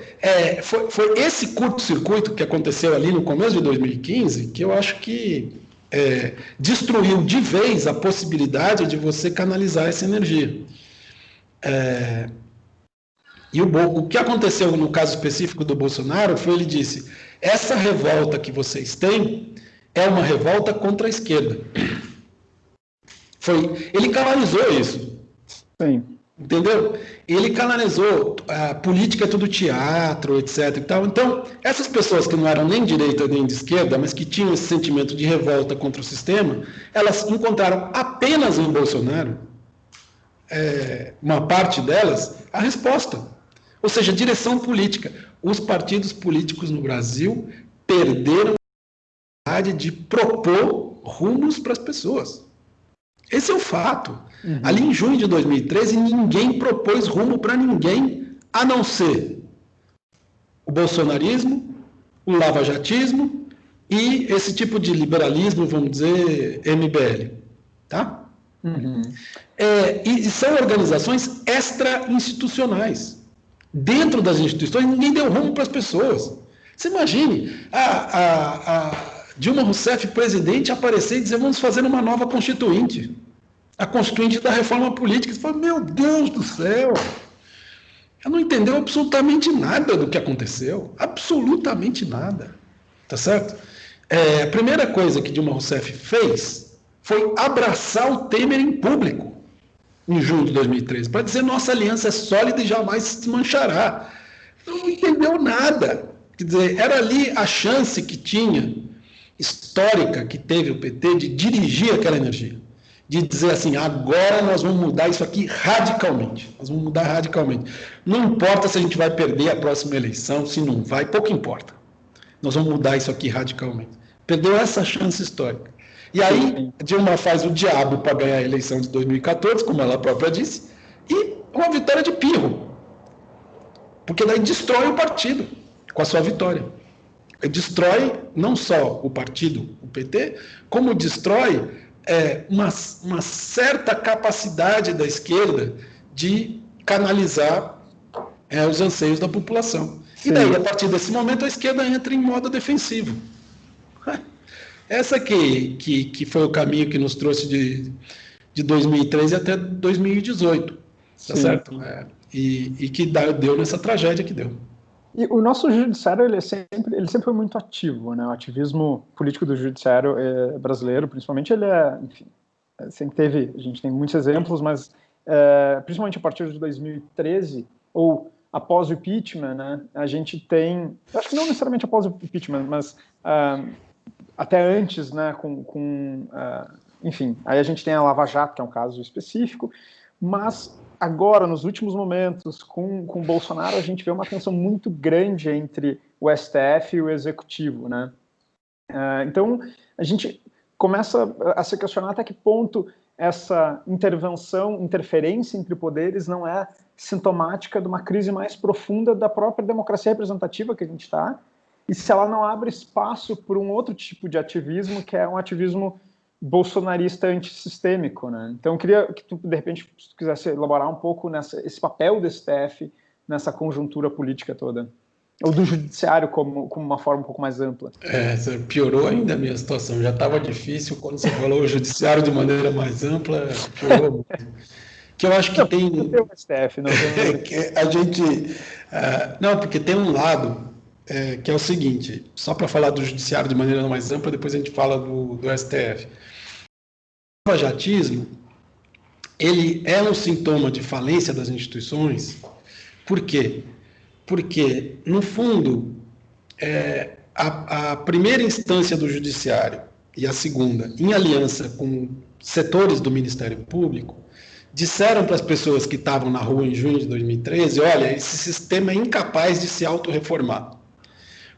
Foi esse curto-circuito que aconteceu ali no começo de 2015 que eu acho que destruiu de vez a possibilidade de você canalizar essa energia. E o que aconteceu no caso específico do Bolsonaro foi: ele disse, essa revolta que vocês têm é uma revolta contra a esquerda. Ele canalizou isso. Sim. Entendeu? Ele canalizou, a política é tudo teatro, etc. E tal. Então, essas pessoas que não eram nem de direita nem de esquerda, mas que tinham esse sentimento de revolta contra o sistema, elas encontraram apenas em Bolsonaro, uma parte delas, a resposta. Ou seja, direção política. Os partidos políticos no Brasil perderam a capacidade de propor rumos para as pessoas. Esse é o fato. Ali em junho de 2013, ninguém propôs rumo para ninguém, a não ser o bolsonarismo, o lavajatismo e esse tipo de liberalismo, vamos dizer, MBL. Tá? Uhum. E são organizações extra-institucionais. Dentro das instituições, ninguém deu rumo para as pessoas. Você imagine a Dilma Rousseff, presidente, aparecer e dizer: vamos fazer uma nova constituinte. A constituinte da reforma política. Você fala: meu Deus do céu! Ela não entendeu absolutamente nada do que aconteceu. Absolutamente nada. Tá certo? A primeira coisa que Dilma Rousseff fez foi abraçar o Temer em público, em junho de 2013, para dizer: nossa aliança é sólida e jamais se desmanchará. Não entendeu nada. Quer dizer, era ali a chance que tinha, histórica, que teve o PT, de dirigir aquela energia. De dizer assim: agora nós vamos mudar isso aqui radicalmente. Nós vamos mudar radicalmente. Não importa se a gente vai perder a próxima eleição, se não vai, pouco importa. Nós vamos mudar isso aqui radicalmente. Perdeu essa chance histórica. E aí, Dilma faz o diabo para ganhar a eleição de 2014, como ela própria disse, e uma vitória de pirro. Porque daí destrói o partido com a sua vitória. Destrói não só o partido, o PT, como destrói uma certa capacidade da esquerda de canalizar os anseios da população. Sim. E daí, a partir desse momento, a esquerda entra em modo defensivo. Essa que foi o caminho que nos trouxe de 2013 até 2018, tá certo? E que deu nessa tragédia que deu. E o nosso judiciário, ele sempre foi muito ativo, né? O ativismo político do judiciário brasileiro, principalmente, enfim, sempre teve, a gente tem muitos exemplos, mas principalmente a partir de 2013, ou após o impeachment, né, a gente tem, acho que não necessariamente após o impeachment, mas até antes, né, enfim, aí a gente tem a Lava Jato, que é um caso específico, mas agora, nos últimos momentos, com o Bolsonaro, a gente vê uma tensão muito grande entre o STF e o Executivo, né? Então, a gente começa a se questionar até que ponto essa interferência entre poderes não é sintomática de uma crise mais profunda da própria democracia representativa que a gente está, e se ela não abre espaço para um outro tipo de ativismo, que é um ativismo bolsonarista antissistêmico, né? Então, eu queria que tu, de repente, se tu quisesse elaborar um pouco esse papel do STF nessa conjuntura política toda, ou do judiciário como uma forma um pouco mais ampla. Você piorou ainda a minha situação. Já estava difícil, quando você falou o judiciário de maneira mais ampla, piorou muito. Que eu acho que tem... o STF, não tem... a gente... não, porque tem um lado que é o seguinte, só para falar do judiciário de maneira mais ampla, depois a gente fala do STF. O lavajatismo, ele é um sintoma de falência das instituições. Por quê? Porque, no fundo, a primeira instância do judiciário e a segunda, em aliança com setores do Ministério Público, disseram para as pessoas que estavam na rua em junho de 2013, olha, esse sistema é incapaz de se autorreformar.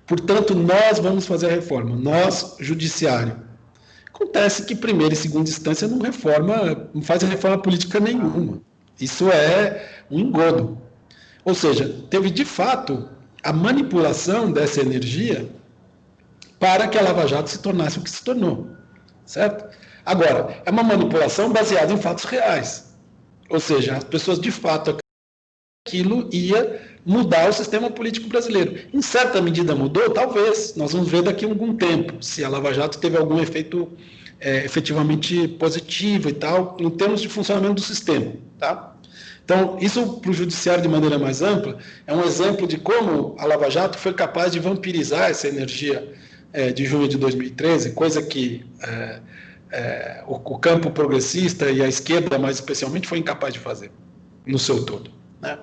Portanto, nós vamos fazer a reforma, nós, judiciário. Acontece que primeira e segunda instância não faz reforma política nenhuma. Isso é um engodo. Ou seja, teve de fato a manipulação dessa energia para que a Lava Jato se tornasse o que se tornou. Certo? Agora, é uma manipulação baseada em fatos reais. Ou seja, as pessoas de fato acreditam que aquilo ia mudar o sistema político brasileiro. Em certa medida mudou? Talvez. Nós vamos ver daqui a algum tempo se a Lava Jato teve algum efeito efetivamente positivo e tal, em termos de funcionamento do sistema. Tá? Então, isso para o judiciário de maneira mais ampla é um exemplo de como a Lava Jato foi capaz de vampirizar essa energia de junho de 2013, coisa que o campo progressista e a esquerda, mais especialmente, foi incapaz de fazer no seu todo. Né?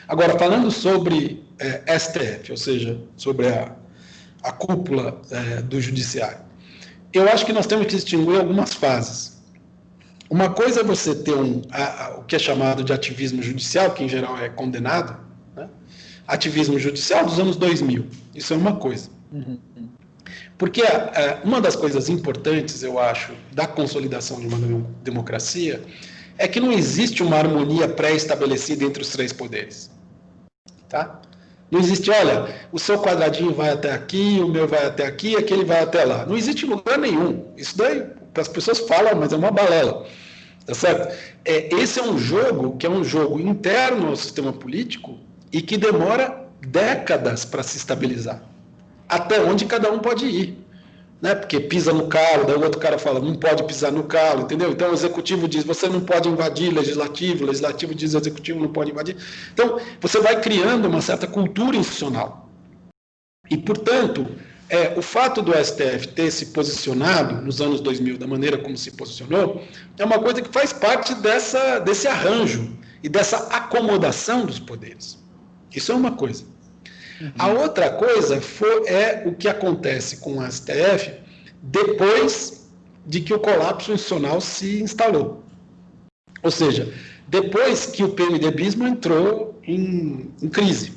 Agora, falando sobre STF, ou seja, sobre a cúpula do judiciário, eu acho que nós temos que distinguir algumas fases. Uma coisa é você ter o que é chamado de ativismo judicial, que em geral é condenado, né? Ativismo judicial dos anos 2000, isso é uma coisa. Uhum. Porque uma das coisas importantes, eu acho, da consolidação de uma democracia é que não existe uma harmonia pré-estabelecida entre os três poderes. Tá? Não existe, olha, o seu quadradinho vai até aqui, o meu vai até aqui, aquele vai até lá. Não existe lugar nenhum. Isso daí as pessoas falam, mas é uma balela. Tá certo? Esse é um jogo que é um jogo interno ao sistema político e que demora décadas para se estabilizar. Até onde cada um pode ir. Né? Porque pisa no calo, daí o outro cara fala, não pode pisar no calo, entendeu? Então o executivo diz, você não pode invadir o legislativo diz, o executivo não pode invadir. Então, você vai criando uma certa cultura institucional. E, portanto, o fato do STF ter se posicionado nos anos 2000 da maneira como se posicionou, é uma coisa que faz parte desse arranjo e dessa acomodação dos poderes. Isso é uma coisa. A outra coisa é o que acontece com o STF depois de que o colapso institucional se instalou. Ou seja, depois que o PMDBismo entrou em crise,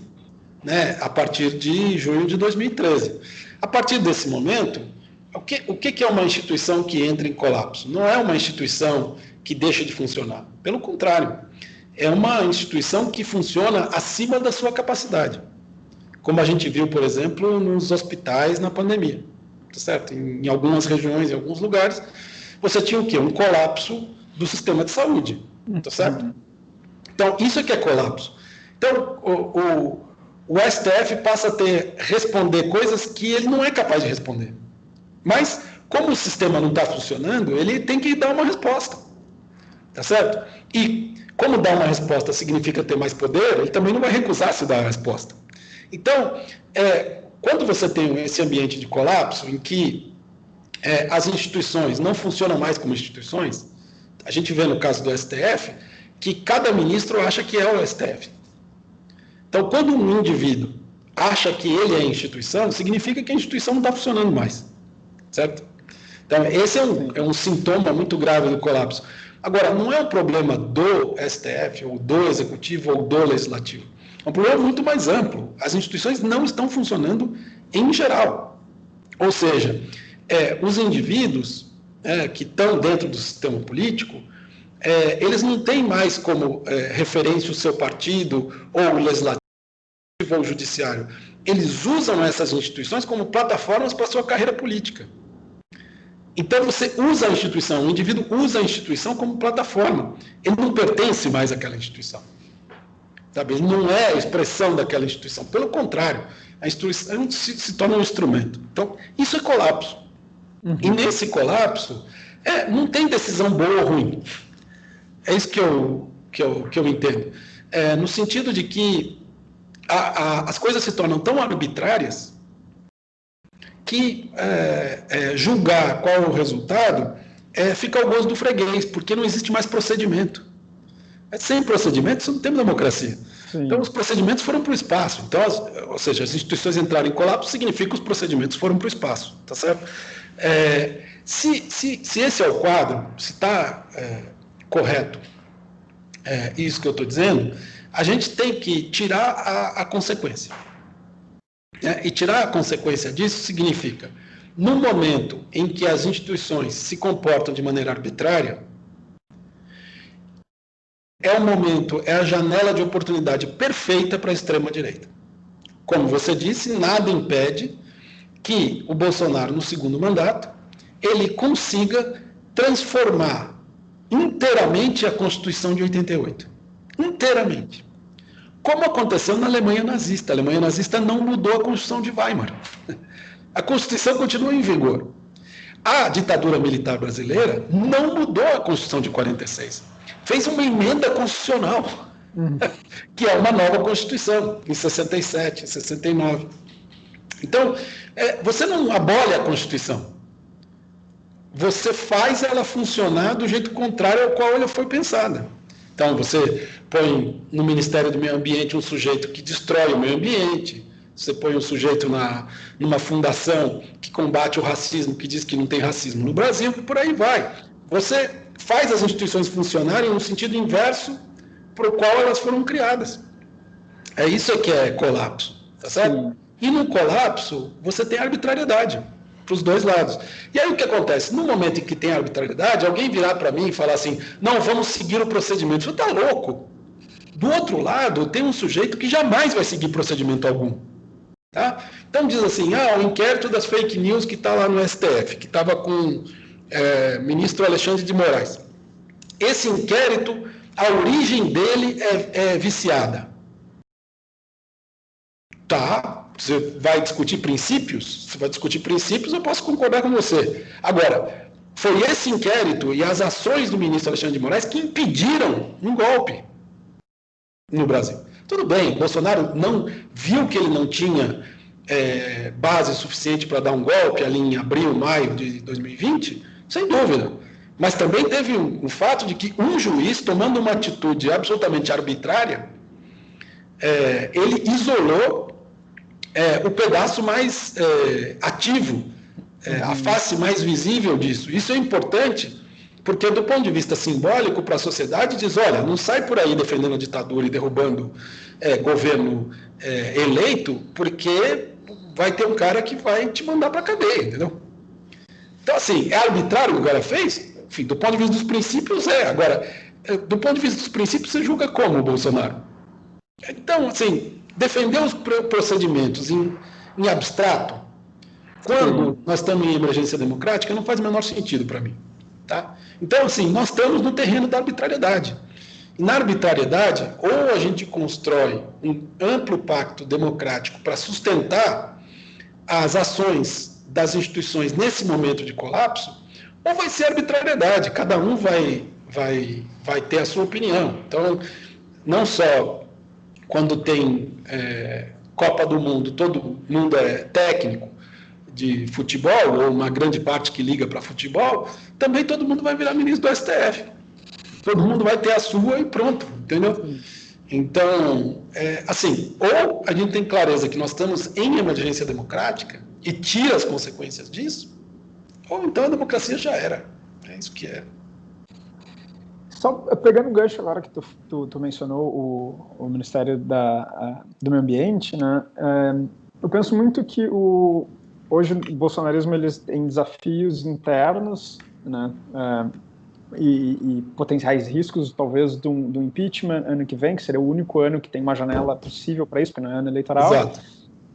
né, a partir de junho de 2013. A partir desse momento, o que é uma instituição que entra em colapso? Não é uma instituição que deixa de funcionar. Pelo contrário, é uma instituição que funciona acima da sua capacidade. Como a gente viu, por exemplo, nos hospitais na pandemia. Tá certo? Em algumas regiões, em alguns lugares, você tinha o quê? Um colapso do sistema de saúde. Tá certo? Então, isso é que é colapso. Então, o STF passa a responder coisas que ele não é capaz de responder. Mas, como o sistema não está funcionando, ele tem que dar uma resposta. Tá certo? E, como dar uma resposta significa ter mais poder, ele também não vai recusar se dar a resposta. Então, quando você tem esse ambiente de colapso, em que as instituições não funcionam mais como instituições, a gente vê no caso do STF, que cada ministro acha que é o STF. Então, quando um indivíduo acha que ele é instituição, significa que a instituição não está funcionando mais. Certo? Então, esse é um sintoma muito grave do colapso. Agora, não é um problema do STF, ou do Executivo, ou do Legislativo. É um problema muito mais amplo. As instituições não estão funcionando em geral. Ou seja, os indivíduos que estão dentro do sistema político, eles não têm mais como referência o seu partido, ou o Legislativo, ou o Judiciário. Eles usam essas instituições como plataformas para a sua carreira política. Então, você usa a instituição, o indivíduo usa a instituição como plataforma. Ele não pertence mais àquela instituição. Sabe? Ele não é a expressão daquela instituição. Pelo contrário, a instituição se torna um instrumento. Então, isso é colapso. E nesse colapso, não tem decisão boa ou ruim. É isso que eu entendo. No sentido de que as coisas se tornam tão arbitrárias que julgar qual é o resultado fica ao gosto do freguês, porque não existe mais procedimento. Sem procedimento, você não tem democracia. Sim. Então, os procedimentos foram para o espaço. Então, ou seja, as instituições entraram em colapso, significa que os procedimentos foram para o espaço. Tá certo? Se esse é o quadro, se está correto isso que eu estou dizendo, a gente tem que tirar a consequência. E tirar a consequência disso significa, no momento em que as instituições se comportam de maneira arbitrária, é a janela de oportunidade perfeita para a extrema-direita. Como você disse, nada impede que o Bolsonaro, no segundo mandato, ele consiga transformar inteiramente a Constituição de 88. Inteiramente. Como aconteceu na Alemanha nazista. A Alemanha nazista não mudou a Constituição de Weimar. A Constituição continua em vigor. A ditadura militar brasileira não mudou a Constituição de 46. Fez uma emenda constitucional, que é uma nova Constituição, em 67, em 69. Então, você não abole a Constituição. Você faz ela funcionar do jeito contrário ao qual ela foi pensada. Então, você põe no Ministério do Meio Ambiente um sujeito que destrói o meio ambiente, você põe um sujeito numa fundação que combate o racismo, que diz que não tem racismo no Brasil, e por aí vai. Você faz as instituições funcionarem no sentido inverso para o qual elas foram criadas. Isso que é colapso, tá certo? Sim. E no colapso, você tem arbitrariedade para os dois lados. E aí o que acontece? No momento em que tem arbitrariedade, alguém virar para mim e falar assim, não, vamos seguir o procedimento. Você está louco? Do outro lado, tem um sujeito que jamais vai seguir procedimento algum. Tá? Então diz assim, o inquérito das fake news que está lá no STF, que estava com o ministro Alexandre de Moraes. Esse inquérito, a origem dele é viciada. Tá, você vai discutir princípios? Você vai discutir princípios, eu posso concordar com você. Agora, foi esse inquérito e as ações do ministro Alexandre de Moraes que impediram um golpe no Brasil. Tudo bem, Bolsonaro não viu que ele não tinha base suficiente para dar um golpe ali em abril, maio de 2020, sem dúvida. Mas também teve o fato de que um juiz, tomando uma atitude absolutamente arbitrária, ele isolou o pedaço mais ativo, a face mais visível disso. Isso é importante, porque do ponto de vista simbólico para a sociedade diz, olha, não sai por aí defendendo a ditadura e derrubando governo eleito, porque vai ter um cara que vai te mandar para a cadeia, entendeu? Então, assim, é arbitrário o que o cara fez? Enfim, do ponto de vista dos princípios, Agora, do ponto de vista dos princípios, você julga como o Bolsonaro? Então, assim, defender os procedimentos em abstrato, quando nós estamos em emergência democrática, não faz o menor sentido para mim. Tá? Então, assim, nós estamos no terreno da arbitrariedade. E na arbitrariedade, ou a gente constrói um amplo pacto democrático para sustentar as ações das instituições nesse momento de colapso, ou vai ser arbitrariedade, cada um vai ter a sua opinião. Então, não só quando tem Copa do Mundo, todo mundo é técnico de futebol, ou uma grande parte que liga para futebol, também todo mundo vai virar ministro do STF. Todo mundo vai ter a sua e pronto, entendeu? Então, assim, ou a gente tem clareza que nós estamos em emergência democrática e tira as consequências disso, ou então a democracia já era. É isso que é. Só pegando o gancho agora que tu mencionou o Ministério do Meio Ambiente, né? Eu penso muito que hoje o bolsonarismo ele tem desafios internos, né? E potenciais riscos, talvez, do impeachment ano que vem, que seria o único ano que tem uma janela possível para isso, porque não é ano eleitoral. Exato.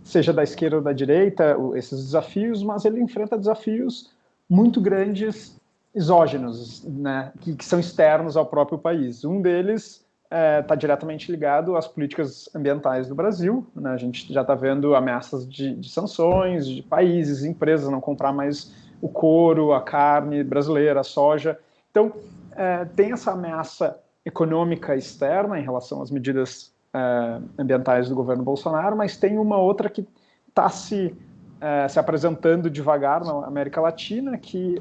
Seja da esquerda ou da direita, esses desafios, mas ele enfrenta desafios muito grandes exógenos, né, que são externos ao próprio país. Um deles está diretamente ligado às políticas ambientais do Brasil, né? A gente já está vendo ameaças de sanções, de países, empresas não comprar mais o couro, a carne brasileira, a soja. Então, tem essa ameaça econômica externa em relação às medidas ambientais do governo Bolsonaro, mas tem uma outra que está se apresentando devagar na América Latina, que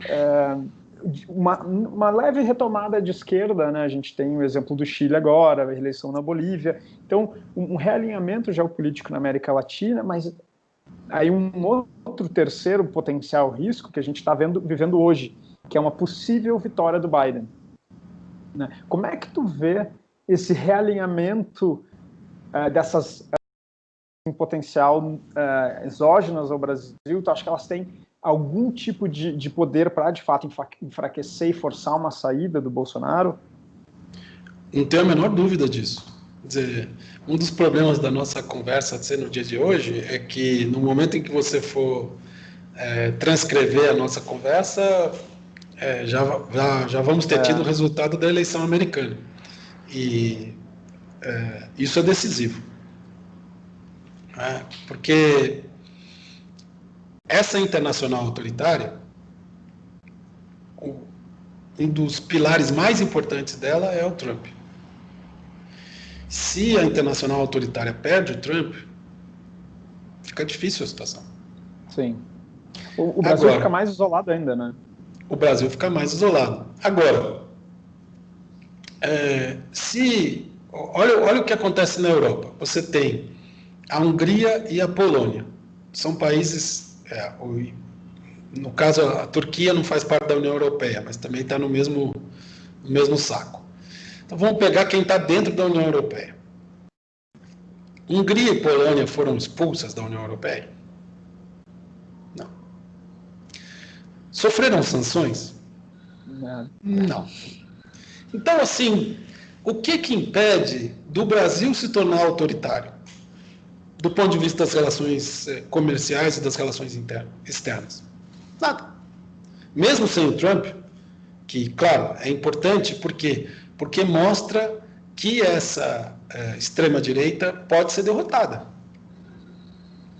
uma leve retomada de esquerda, né? A gente tem o exemplo do Chile agora, a eleição na Bolívia. Então, um realinhamento geopolítico na América Latina, mas aí um outro terceiro potencial risco que a gente está vivendo hoje, que é uma possível vitória do Biden. Né? Como é que tu vê esse realinhamento dessas em potencial exógenas ao Brasil? Tu acha que elas têm algum tipo de poder para, de fato, enfraquecer e forçar uma saída do Bolsonaro? Não tenho a menor dúvida disso. Quer dizer, um dos problemas da nossa conversa no dia de hoje é que no momento em que você for transcrever a nossa conversa, já vamos ter tido o resultado da eleição americana. E isso é decisivo. Porque essa internacional autoritária, um dos pilares mais importantes dela é o Trump. Se a internacional autoritária perde o Trump, fica difícil a situação. Sim. O Brasil fica mais isolado ainda, né? O Brasil fica mais isolado. Agora, olha o que acontece na Europa. Você tem a Hungria e a Polônia. São países... no caso, a Turquia não faz parte da União Europeia, mas também está no mesmo saco. Então, vamos pegar quem está dentro da União Europeia. Hungria e Polônia foram expulsas da União Europeia? Não. Sofreram sanções? Não. Não. Então, assim, O que impede do Brasil se tornar autoritário? Do ponto de vista das relações comerciais e das relações externas? Nada. Mesmo sem o Trump, que, claro, é importante, por quê? Porque mostra que essa extrema-direita pode ser derrotada.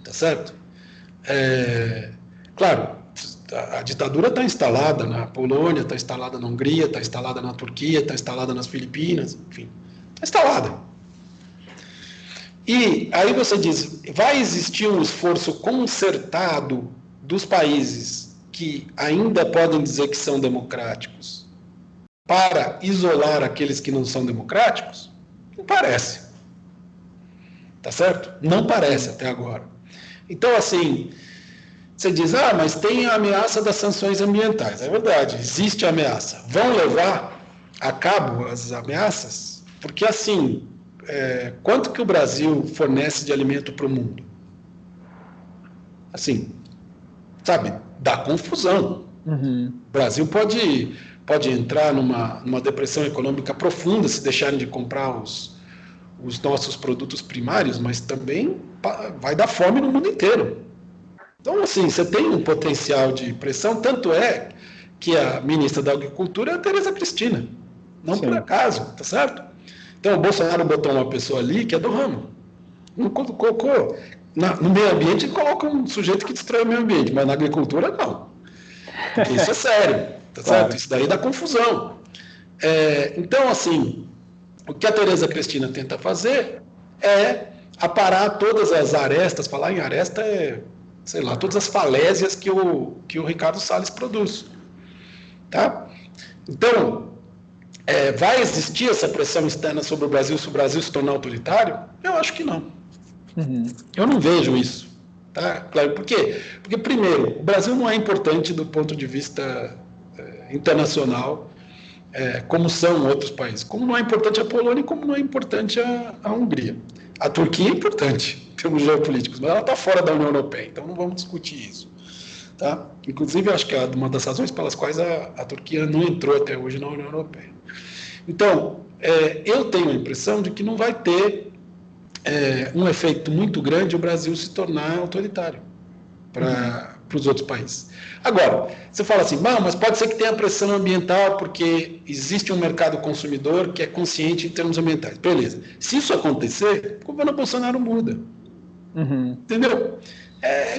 Tá certo? Claro, a ditadura está instalada na Polônia, está instalada na Hungria, está instalada na Turquia, está instalada nas Filipinas, enfim, está instalada. E aí você diz, vai existir um esforço concertado dos países que ainda podem dizer que são democráticos para isolar aqueles que não são democráticos? Não parece. Tá certo? Não parece até agora. Então, assim, você diz, mas tem a ameaça das sanções ambientais. É verdade, existe a ameaça. Vão levar a cabo as ameaças? Porque, assim, quanto que o Brasil fornece de alimento para o mundo? Assim, sabe, dá confusão. Uhum. O Brasil pode entrar numa depressão econômica profunda se deixarem de comprar os nossos produtos primários, mas também vai dar fome no mundo inteiro. Então, assim, você tem um potencial de pressão, tanto é que a ministra da Agricultura é a Tereza Cristina, não Sim. por acaso, tá certo? Então, o Bolsonaro botou uma pessoa ali que é do ramo. Não colocou. No meio ambiente, ele coloca um sujeito que destrói o meio ambiente, mas na agricultura, não. Porque isso é sério, tá claro. certo? Isso daí dá confusão. Então, assim, o que a Tereza Cristina tenta fazer é aparar todas as arestas, falar em aresta sei lá, todas as falésias que o Ricardo Salles produz. Tá? Então, vai existir essa pressão externa sobre o Brasil se o Brasil se tornar autoritário? Eu acho que não. Uhum. Eu não vejo isso. Tá? Claro, por quê? Porque, primeiro, o Brasil não é importante do ponto de vista internacional, como são outros países. Como não é importante a Polônia, como não é importante a Hungria. A Turquia é importante, em termos geopolíticos, mas ela está fora da União Europeia, então não vamos discutir isso. Tá? Inclusive, eu acho que é uma das razões pelas quais a Turquia não entrou até hoje na União Europeia. Então, eu tenho a impressão de que não vai ter um efeito muito grande o Brasil se tornar autoritário para os outros países. Agora, você fala assim, mas pode ser que tenha pressão ambiental porque existe um mercado consumidor que é consciente em termos ambientais. Beleza. Se isso acontecer, o governo Bolsonaro muda. Uhum. Entendeu?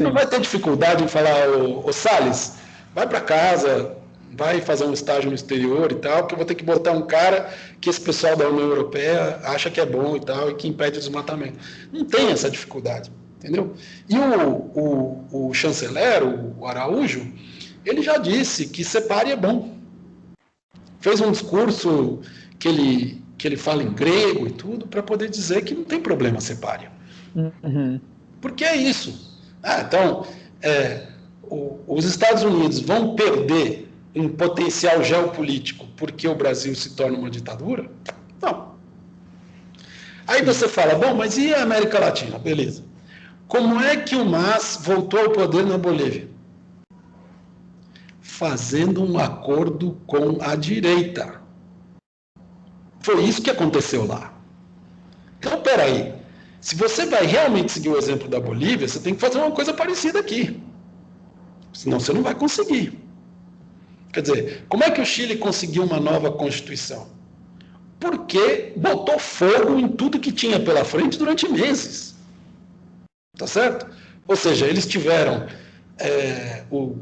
Não vai ter dificuldade em falar, ô Salles, vai para casa, vai fazer um estágio no exterior e tal, que eu vou ter que botar um cara que esse pessoal da União Europeia acha que é bom e tal, e que impede o desmatamento. Não tem essa dificuldade. Entendeu? E o chanceler, o Araújo, ele já disse que separe é bom. Fez um discurso que ele fala em grego e tudo, para poder dizer que não tem problema separe. Uhum. Porque é isso. Então, os Estados Unidos vão perder um potencial geopolítico porque o Brasil se torna uma ditadura? Não. Aí você fala, mas e a América Latina? Beleza. Como é que o MAS voltou ao poder na Bolívia? Fazendo um acordo com a direita. Foi isso que aconteceu lá. Então, peraí. Se você vai realmente seguir o exemplo da Bolívia, você tem que fazer uma coisa parecida aqui. Senão você não vai conseguir. Quer dizer, como é que o Chile conseguiu uma nova Constituição? Porque botou fogo em tudo que tinha pela frente durante meses. Tá certo? Ou seja, eles tiveram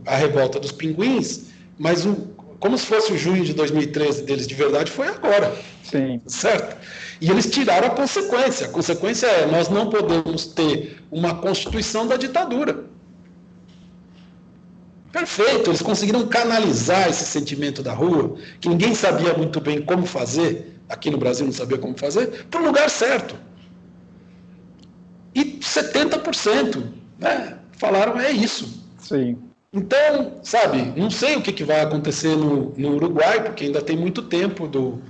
a revolta dos pinguins, mas como se fosse o junho de 2013 deles de verdade, foi agora. Sim. Certo? E eles tiraram a consequência. A consequência nós não podemos ter uma constituição da ditadura. Perfeito, eles conseguiram canalizar esse sentimento da rua, que ninguém sabia muito bem como fazer, aqui no Brasil não sabia como fazer, para o lugar certo. E 70%, falaram isso. Sim. Então, sabe, não sei o que vai acontecer no Uruguai, porque ainda tem muito tempo do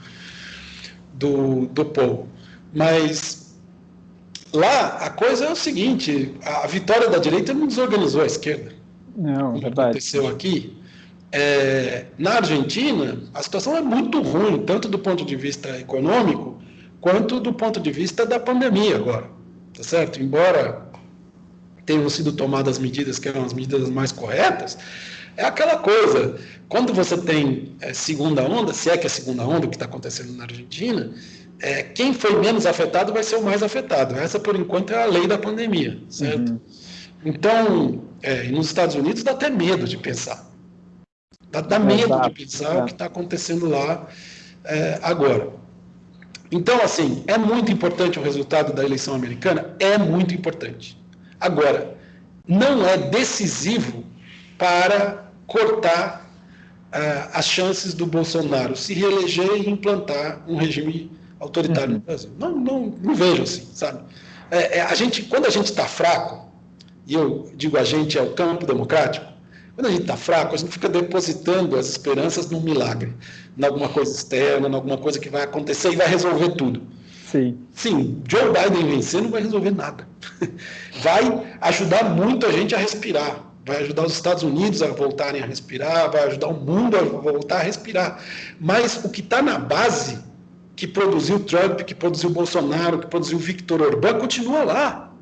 povo. Mas lá a coisa é o seguinte, a vitória da direita não desorganizou a esquerda. Não, como verdade. Aconteceu aqui. Na Argentina, a situação é muito ruim, tanto do ponto de vista econômico, quanto do ponto de vista da pandemia agora, tá certo? Embora tenham sido tomadas medidas que eram as medidas mais corretas, é aquela coisa, quando você tem segunda onda, se é que é segunda onda o que está acontecendo na Argentina, quem foi menos afetado vai ser o mais afetado. Essa, por enquanto, é a lei da pandemia, certo? Uhum. Então, e nos Estados Unidos dá até medo de pensar. Dá medo de pensar o que está acontecendo lá agora. Então, assim, é muito importante o resultado da eleição americana? É muito importante. Agora, não é decisivo para cortar as chances do Bolsonaro se reeleger e implantar um regime autoritário no Brasil. Não vejo assim, sabe? Quando a gente está fraco, e eu digo a gente é o campo democrático, quando a gente está fraco, a gente fica depositando as esperanças num milagre, em alguma coisa externa, em alguma coisa que vai acontecer e vai resolver tudo. Sim, Joe Biden vencer não vai resolver nada. Vai ajudar muito a gente a respirar, vai ajudar os Estados Unidos a voltarem a respirar, vai ajudar o mundo a voltar a respirar. Mas o que está na base, que produziu Trump, que produziu Bolsonaro, que produziu Viktor Orbán, continua lá.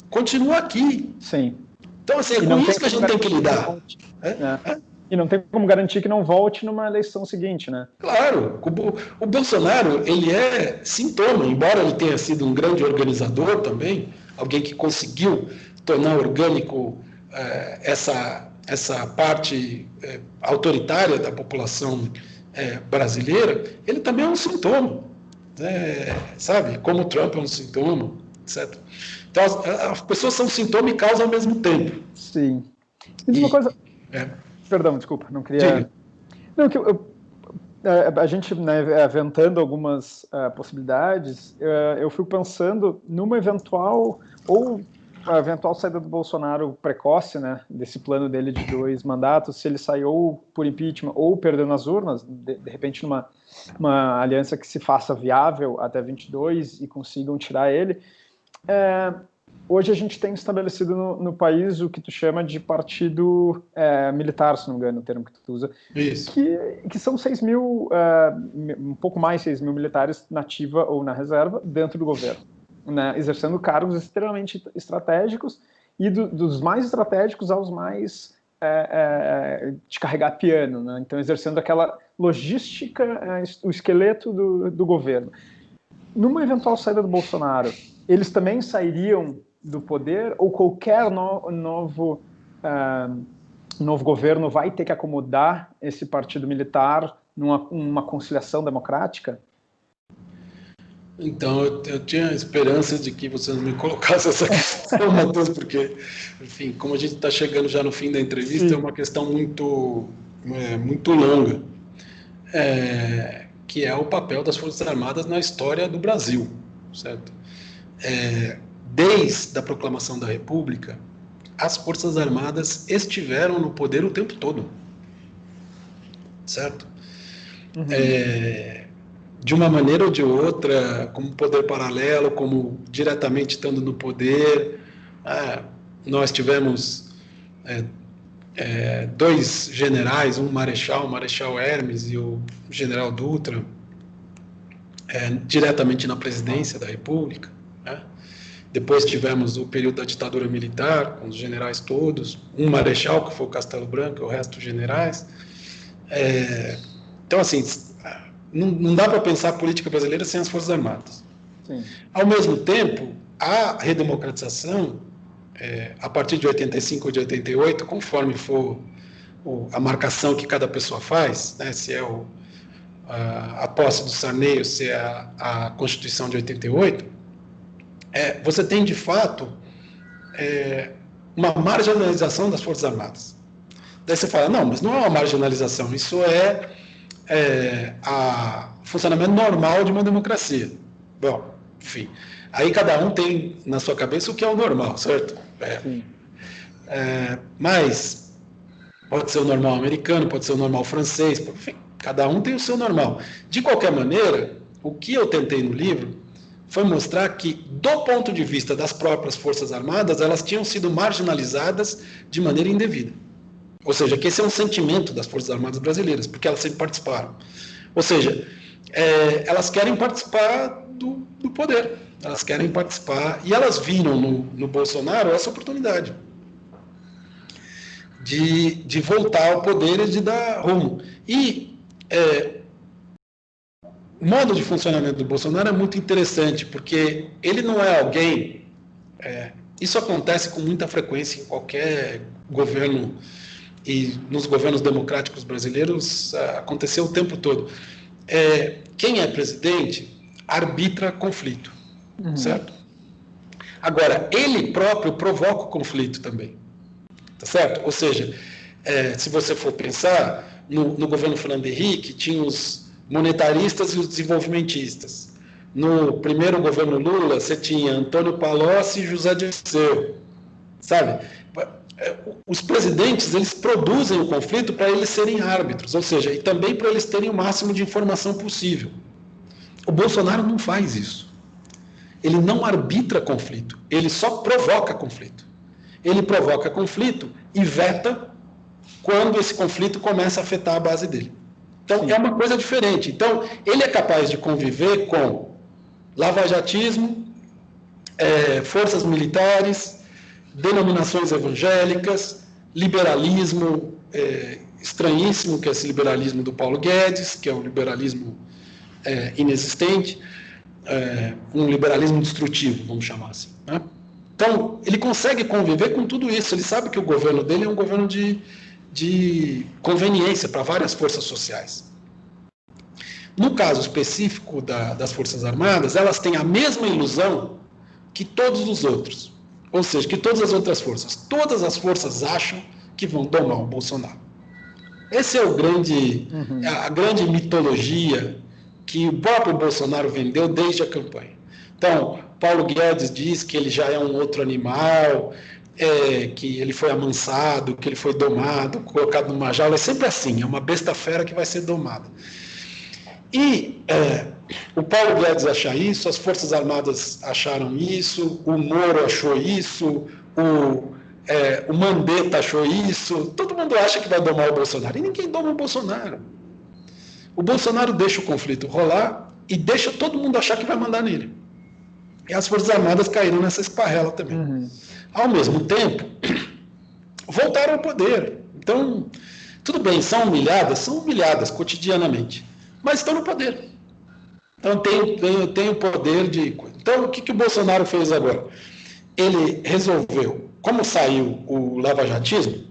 Continua aqui. Sim. Então, assim, é com isso que a gente tem que lidar. E não tem como garantir que não volte numa eleição seguinte, né? Claro. O Bolsonaro, ele é sintoma, embora ele tenha sido um grande organizador também, alguém que conseguiu tornar orgânico essa parte autoritária da população brasileira, ele também é um sintoma. Sabe? Como o Trump é um sintoma, etc. Então, as pessoas são sintoma e causa ao mesmo tempo. Sim. Me diz uma coisa... Perdão, desculpa, não queria... Diga. Não, que a gente, né, aventando algumas possibilidades, eu fui pensando numa eventual saída do Bolsonaro precoce, né, desse plano dele de 2 mandatos, se ele sair ou por impeachment ou perdendo as urnas, de repente numa aliança que se faça viável até 22 e consigam tirar ele. Hoje a gente tem estabelecido no país o que tu chama de partido militar, se não me engano, o termo que tu usa. Isso. Que são 6 mil, um pouco mais 6 mil militares na ativa ou na reserva dentro do governo, né, exercendo cargos extremamente estratégicos e dos mais estratégicos aos mais de carregar piano, né? Então exercendo aquela logística, o esqueleto do governo. Numa eventual saída do Bolsonaro, eles também sairiam do poder ou qualquer novo governo vai ter que acomodar esse partido militar numa conciliação democrática? Então, eu tinha esperança de que você não me colocasse essa questão, Matheus, porque, enfim, como a gente está chegando já no fim da entrevista, Sim. É uma questão muito longa, que é o papel das Forças Armadas na história do Brasil, certo? Desde a proclamação da República, as Forças Armadas estiveram no poder o tempo todo, certo? Uhum. De uma maneira ou de outra, como poder paralelo, como diretamente estando no poder. Nós tivemos 2 generais, o Marechal Hermes e o General Dutra, diretamente na presidência da República, né? Depois tivemos o período da ditadura militar, com os generais todos, um marechal, que foi o Castelo Branco, e o resto generais. Então, assim, não dá para pensar a política brasileira sem as Forças Armadas. Sim. Ao mesmo tempo, a redemocratização, a partir de 85 ou de 88, conforme for a marcação que cada pessoa faz, né, se é a posse do Sarney ou se é a Constituição de 88, você tem, de fato, uma marginalização das Forças Armadas. Daí você fala, não, mas não é uma marginalização, isso é o funcionamento normal de uma democracia. Bom, enfim, aí cada um tem na sua cabeça o que é o normal, certo? Mas pode ser o normal americano, pode ser o normal francês, enfim, cada um tem o seu normal. De qualquer maneira, o que eu tentei no livro foi mostrar que, do ponto de vista das próprias Forças Armadas, elas tinham sido marginalizadas de maneira indevida. Ou seja, que esse é um sentimento das Forças Armadas brasileiras, porque elas sempre participaram. Ou seja, elas querem participar do poder, elas querem participar, e elas viram no Bolsonaro essa oportunidade de voltar ao poder e de dar rumo. E o modo de funcionamento do Bolsonaro é muito interessante, porque ele não é alguém... isso acontece com muita frequência em qualquer governo, e nos governos democráticos brasileiros aconteceu o tempo todo. Quem é presidente arbitra conflito, certo? Agora, ele próprio provoca o conflito também, tá certo? Ou seja, se você for pensar, no governo Fernando Henrique, tinha os monetaristas e os desenvolvimentistas. No primeiro governo Lula, você tinha Antônio Palocci e José Dirceu, sabe? Os presidentes, eles produzem o conflito para eles serem árbitros, ou seja, e também para eles terem o máximo de informação possível. O Bolsonaro não faz isso. Ele não arbitra conflito, ele só provoca conflito. Ele provoca conflito e veta quando esse conflito começa a afetar a base dele. Então, é uma coisa diferente. Então, ele é capaz de conviver com lavajatismo, forças militares, denominações evangélicas, liberalismo estranhíssimo, que é esse liberalismo do Paulo Guedes, que é um liberalismo inexistente, um liberalismo destrutivo, vamos chamar assim, né? Então, ele consegue conviver com tudo isso. Ele sabe que o governo dele é um governo de conveniência para várias forças sociais. No caso específico das Forças Armadas, elas têm a mesma ilusão que todos os outros. Ou seja, que todas as outras forças. Todas as forças acham que vão domar o Bolsonaro. Essa é a grande mitologia que o próprio Bolsonaro vendeu desde a campanha. Então, Paulo Guedes diz que ele já é um outro animal, que ele foi amansado, que ele foi domado, colocado numa jaula. É sempre assim, é uma besta fera que vai ser domada. E o Paulo Guedes acha isso, as Forças Armadas acharam isso, o Moro achou isso, o Mandetta achou isso. Todo mundo acha que vai domar o Bolsonaro, e ninguém doma o Bolsonaro. O Bolsonaro deixa o conflito rolar e deixa todo mundo achar que vai mandar nele. E as Forças Armadas caíram nessa esparrela também. Ao mesmo tempo, voltaram ao poder. Então, tudo bem, são humilhadas cotidianamente, mas estão no poder. Então, tem o poder de... Então, o que o Bolsonaro fez agora? Ele resolveu, como saiu o lavajatismo,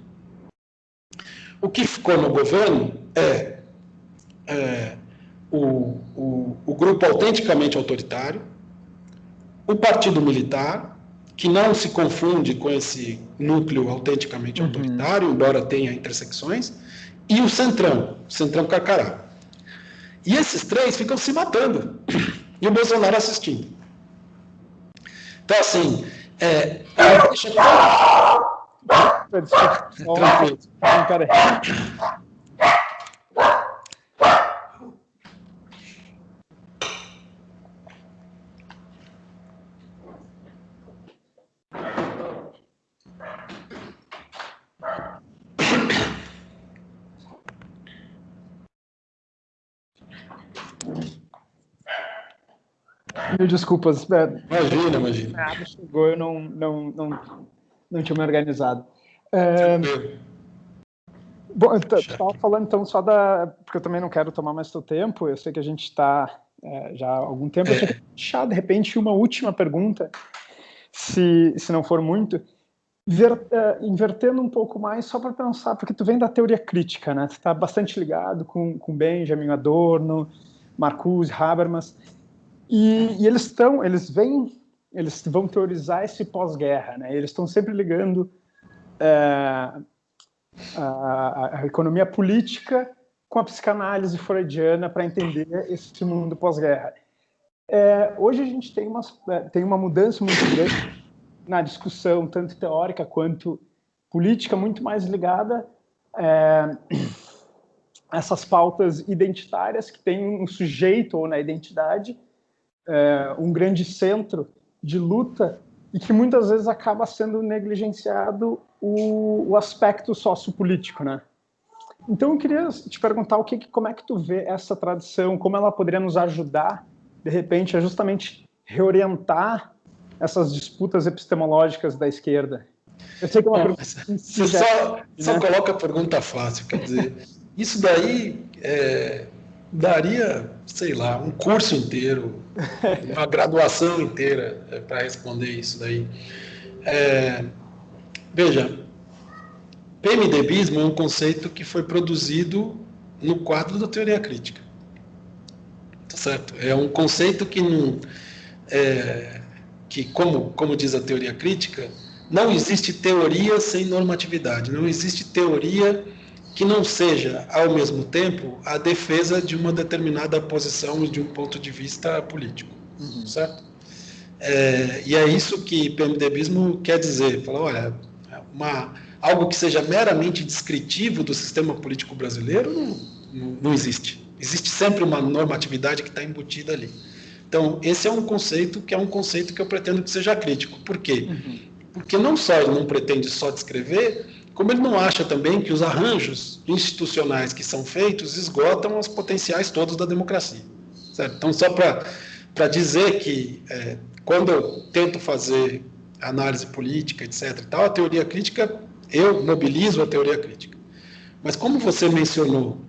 o que ficou no governo o grupo autenticamente autoritário, o partido militar, que não se confunde com esse núcleo autenticamente autoritário, embora tenha intersecções, e o Centrão Carcará. E esses três ficam se matando, e o Bolsonaro assistindo. Então, assim, Tranquilo. Mil desculpas. Imagina. Nada chegou, eu não tinha me organizado. Bom, eu estava falando então só porque eu também não quero tomar mais teu tempo, eu sei que a gente está já há algum tempo, eu queria deixar de repente uma última pergunta, se não for muito, invertendo um pouco mais só para pensar, porque tu vem da teoria crítica, né? Tu está bastante ligado com Benjamin, Adorno, Marcuse, Habermas, e eles vão teorizar esse pós-guerra, né? Eles estão sempre ligando a economia política com a psicanálise freudiana para entender esse mundo pós-guerra. Hoje a gente tem uma mudança muito grande na discussão, tanto teórica quanto política, muito mais ligada a essas pautas identitárias que tem um sujeito ou na identidade, um grande centro de luta e que muitas vezes acaba sendo negligenciado o aspecto sociopolítico, né? Então eu queria te perguntar como é que tu vê essa tradição, como ela poderia nos ajudar, de repente, a justamente reorientar essas disputas epistemológicas da esquerda. Eu sei que é uma pergunta... Você só coloca a pergunta fácil, quer dizer, isso daí daria, sei lá, um curso inteiro, uma graduação inteira para responder isso daí. Veja, PMDBismo é um conceito que foi produzido no quadro da teoria crítica. Tá certo? É um conceito que, como diz a teoria crítica, não existe teoria sem normatividade, não existe teoria que não seja, ao mesmo tempo, a defesa de uma determinada posição de um ponto de vista político. Certo? E é isso que PMDBismo quer dizer. Fala, olha, algo que seja meramente descritivo do sistema político brasileiro não existe. Existe sempre uma normatividade que está embutida ali. Então, esse é um conceito que eu pretendo que seja crítico. Por quê? Porque não só ele não pretende só descrever, como ele não acha também que os arranjos institucionais que são feitos esgotam os potenciais todos da democracia. Certo? Então, só para dizer que quando eu tento fazer análise política, etc. e tal, a teoria crítica, eu mobilizo a teoria crítica. Mas como você mencionou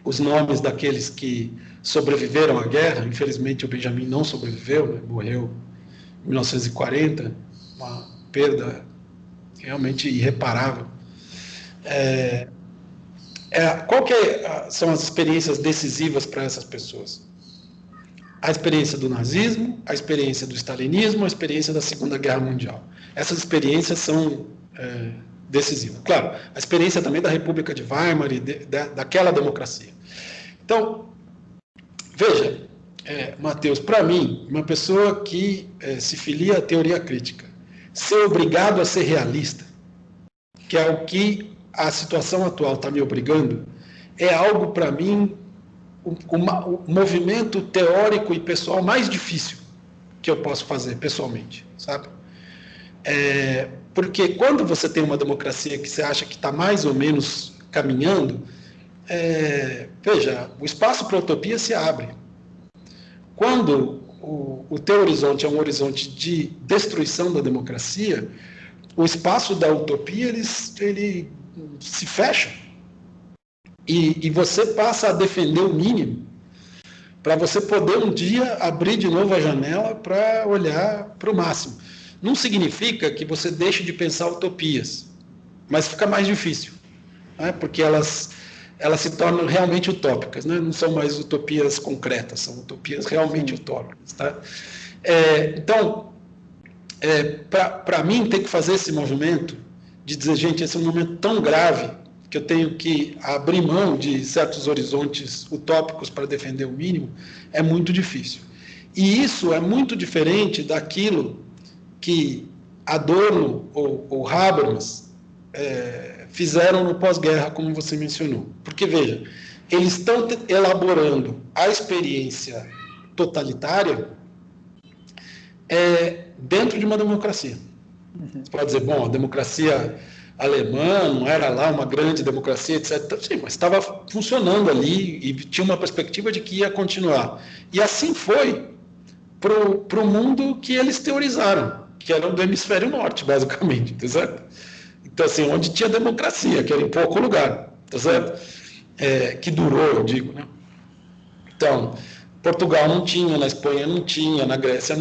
os nomes daqueles que sobreviveram à guerra, infelizmente o Benjamin não sobreviveu, né? Morreu em 1940, uma perda realmente irreparável. Qual são as experiências decisivas para essas pessoas? A experiência do nazismo, a experiência do stalinismo, a experiência da Segunda Guerra Mundial. Essas experiências são decisivas. Claro, a experiência também da República de Weimar e daquela democracia. Então, veja, Matheus, para mim, uma pessoa que se filia à teoria crítica, ser obrigado a ser realista, que é o que a situação atual está me obrigando, é algo, para mim, o movimento teórico e pessoal mais difícil que eu posso fazer pessoalmente, sabe? Porque quando você tem uma democracia que você acha que está mais ou menos caminhando, veja, o espaço para a utopia se abre. Quando o teu horizonte é um horizonte de destruição da democracia, o espaço da utopia ele se fecha. E você passa a defender o mínimo para você poder um dia abrir de novo a janela para olhar para o máximo. Não significa que você deixe de pensar utopias, mas fica mais difícil, né? Porque elas se tornam realmente utópicas, né? Não são mais utopias concretas, são utopias realmente utópicas. Tá? Então, para mim, tem que fazer esse movimento de dizer, gente, esse é um momento tão grave que eu tenho que abrir mão de certos horizontes utópicos para defender o mínimo, é muito difícil. E isso é muito diferente daquilo que Adorno ou Habermas fizeram no pós-guerra, como você mencionou. Porque, veja, eles estão elaborando a experiência totalitária dentro de uma democracia. Você pode dizer, bom, a democracia alemã não era lá uma grande democracia, etc. Sim, mas estava funcionando ali e tinha uma perspectiva de que ia continuar. E assim foi para o mundo que eles teorizaram, que era do hemisfério norte, basicamente, tá certo? Então, assim, onde tinha democracia, que era em pouco lugar, tá certo? Que durou, eu digo, né? Então, Portugal não tinha, na Espanha não tinha, na Grécia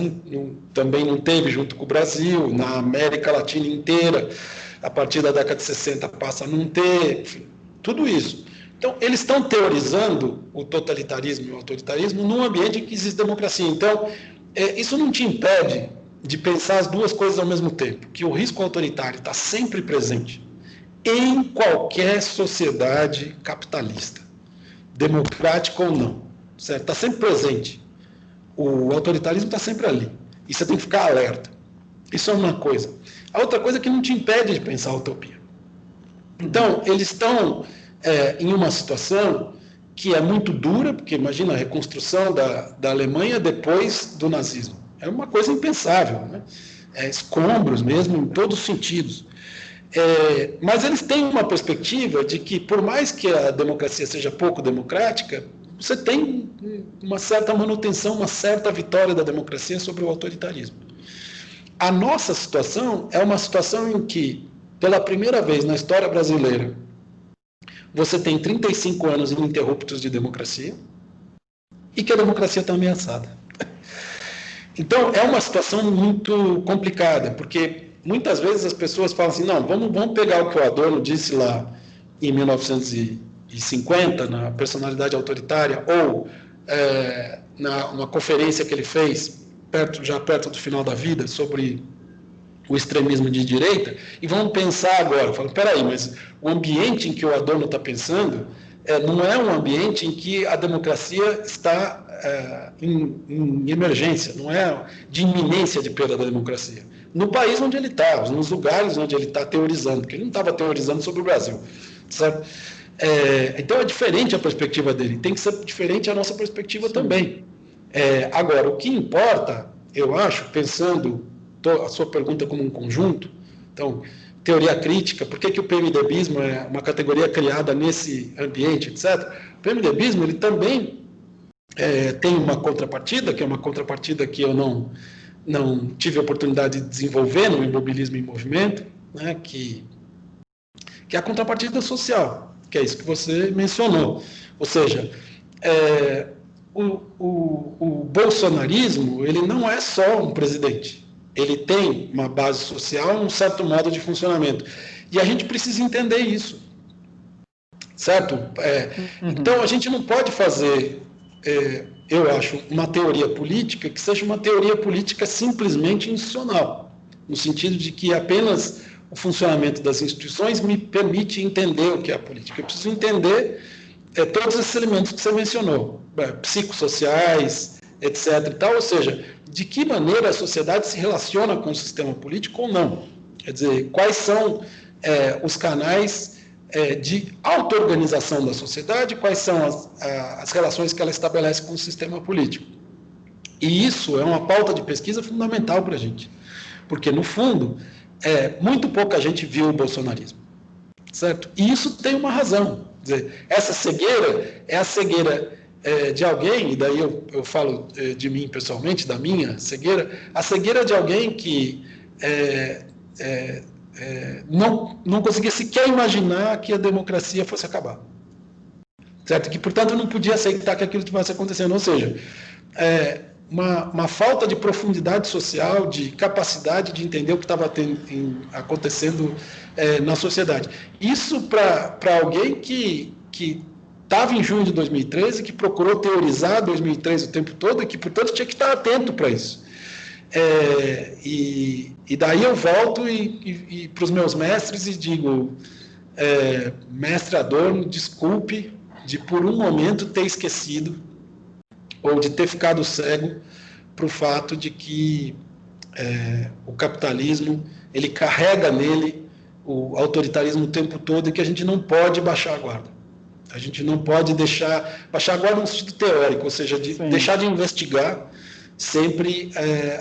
também não teve, junto com o Brasil, na América Latina inteira, a partir da década de 60 passa a não ter, enfim, tudo isso. Então, eles estão teorizando o totalitarismo e o autoritarismo num ambiente em que existe democracia. Então, isso não te impede de pensar as duas coisas ao mesmo tempo, que o risco autoritário está sempre presente em qualquer sociedade capitalista, democrática ou não, certo? Está sempre presente. O autoritarismo está sempre ali. E você tem que ficar alerta. Isso é uma coisa. A outra coisa é que não te impede de pensar a utopia. Então, eles estão em uma situação que é muito dura, porque imagina a reconstrução da Alemanha depois do nazismo. É uma coisa impensável, né? escombros mesmo, em todos os sentidos. Mas eles têm uma perspectiva de que, por mais que a democracia seja pouco democrática, você tem uma certa manutenção, uma certa vitória da democracia sobre o autoritarismo. A nossa situação é uma situação em que, pela primeira vez na história brasileira, você tem 35 anos ininterruptos de democracia e que a democracia está ameaçada. Então, é uma situação muito complicada, porque muitas vezes as pessoas falam assim, não, vamos pegar o que o Adorno disse lá em 1950, na personalidade autoritária, ou numa conferência que ele fez, já perto do final da vida, sobre o extremismo de direita, e vamos pensar agora, falando, peraí, mas o ambiente em que o Adorno está pensando não é um ambiente em que a democracia está em emergência, não é de iminência de perda da democracia. No país onde ele está, nos lugares onde ele está teorizando, porque ele não estava teorizando sobre o Brasil, certo? Então é diferente a perspectiva dele, tem que ser diferente a nossa perspectiva também. Agora, o que importa, eu acho, pensando a sua pergunta como um conjunto, então, teoria crítica, por que o PMDBismo é uma categoria criada nesse ambiente, etc. O PMDBismo, ele também tem uma contrapartida, que é uma contrapartida que eu não tive a oportunidade de desenvolver no Imobilismo em Movimento, né, que é a contrapartida social, que é isso que você mencionou. Ou seja, o bolsonarismo, ele não é só um presidente. Ele tem uma base social, um certo modo de funcionamento. E a gente precisa entender isso. Certo? Então, a gente não pode fazer, eu acho, uma teoria política que seja uma teoria política simplesmente institucional, no sentido de que apenas o funcionamento das instituições me permite entender o que é a política. Eu preciso entender todos esses elementos que você mencionou, psicossociais, etc. E tal, ou seja, de que maneira a sociedade se relaciona com o sistema político ou não. Quer dizer, quais são os canais de auto-organização da sociedade, quais são as relações que ela estabelece com o sistema político. E isso é uma pauta de pesquisa fundamental para a gente, porque, no fundo, muito pouca gente viu o bolsonarismo, certo? E isso tem uma razão. Quer dizer, essa cegueira é a cegueira de alguém, e daí eu falo de mim pessoalmente, da minha cegueira, a cegueira de alguém que não conseguia sequer imaginar que a democracia fosse acabar. Certo? Que, portanto, não podia aceitar que aquilo estivesse acontecendo. Ou seja, uma falta de profundidade social, de capacidade de entender o que estava acontecendo na sociedade. Isso para alguém que estava em junho de 2013, que procurou teorizar 2013 o tempo todo e que, portanto, tinha que estar atento para isso. E daí eu volto e para os meus mestres e digo, mestre Adorno, desculpe de por um momento ter esquecido ou de ter ficado cego para o fato de que o capitalismo, ele carrega nele o autoritarismo o tempo todo e que a gente não pode baixar a guarda. A gente não pode baixar a guarda no sentido teórico, ou seja, deixar de investigar sempre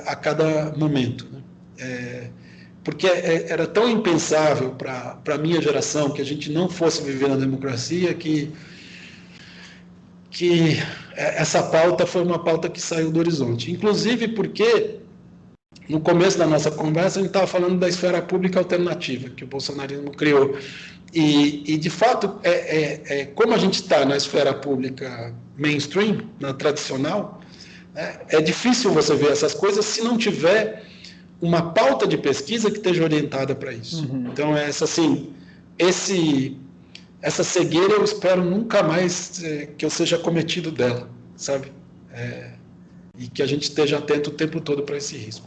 a cada momento. Né? Porque era tão impensável para a minha geração que a gente não fosse viver na democracia que essa pauta foi uma pauta que saiu do horizonte. Inclusive porque, no começo da nossa conversa, a gente estava falando da esfera pública alternativa, que o bolsonarismo criou. E de fato, como a gente está na esfera pública mainstream, na tradicional, é difícil você ver essas coisas se não tiver uma pauta de pesquisa que esteja orientada para isso. Uhum. Então, essa cegueira eu espero nunca mais que eu seja cometido dela, sabe? E que a gente esteja atento o tempo todo para esse risco.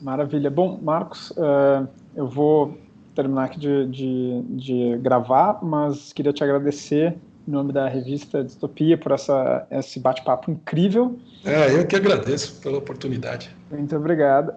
Maravilha. Bom, Marcos, eu vou terminar aqui de gravar, mas queria te agradecer em nome da revista Distopia por esse bate-papo incrível. Eu que agradeço pela oportunidade. Muito obrigado.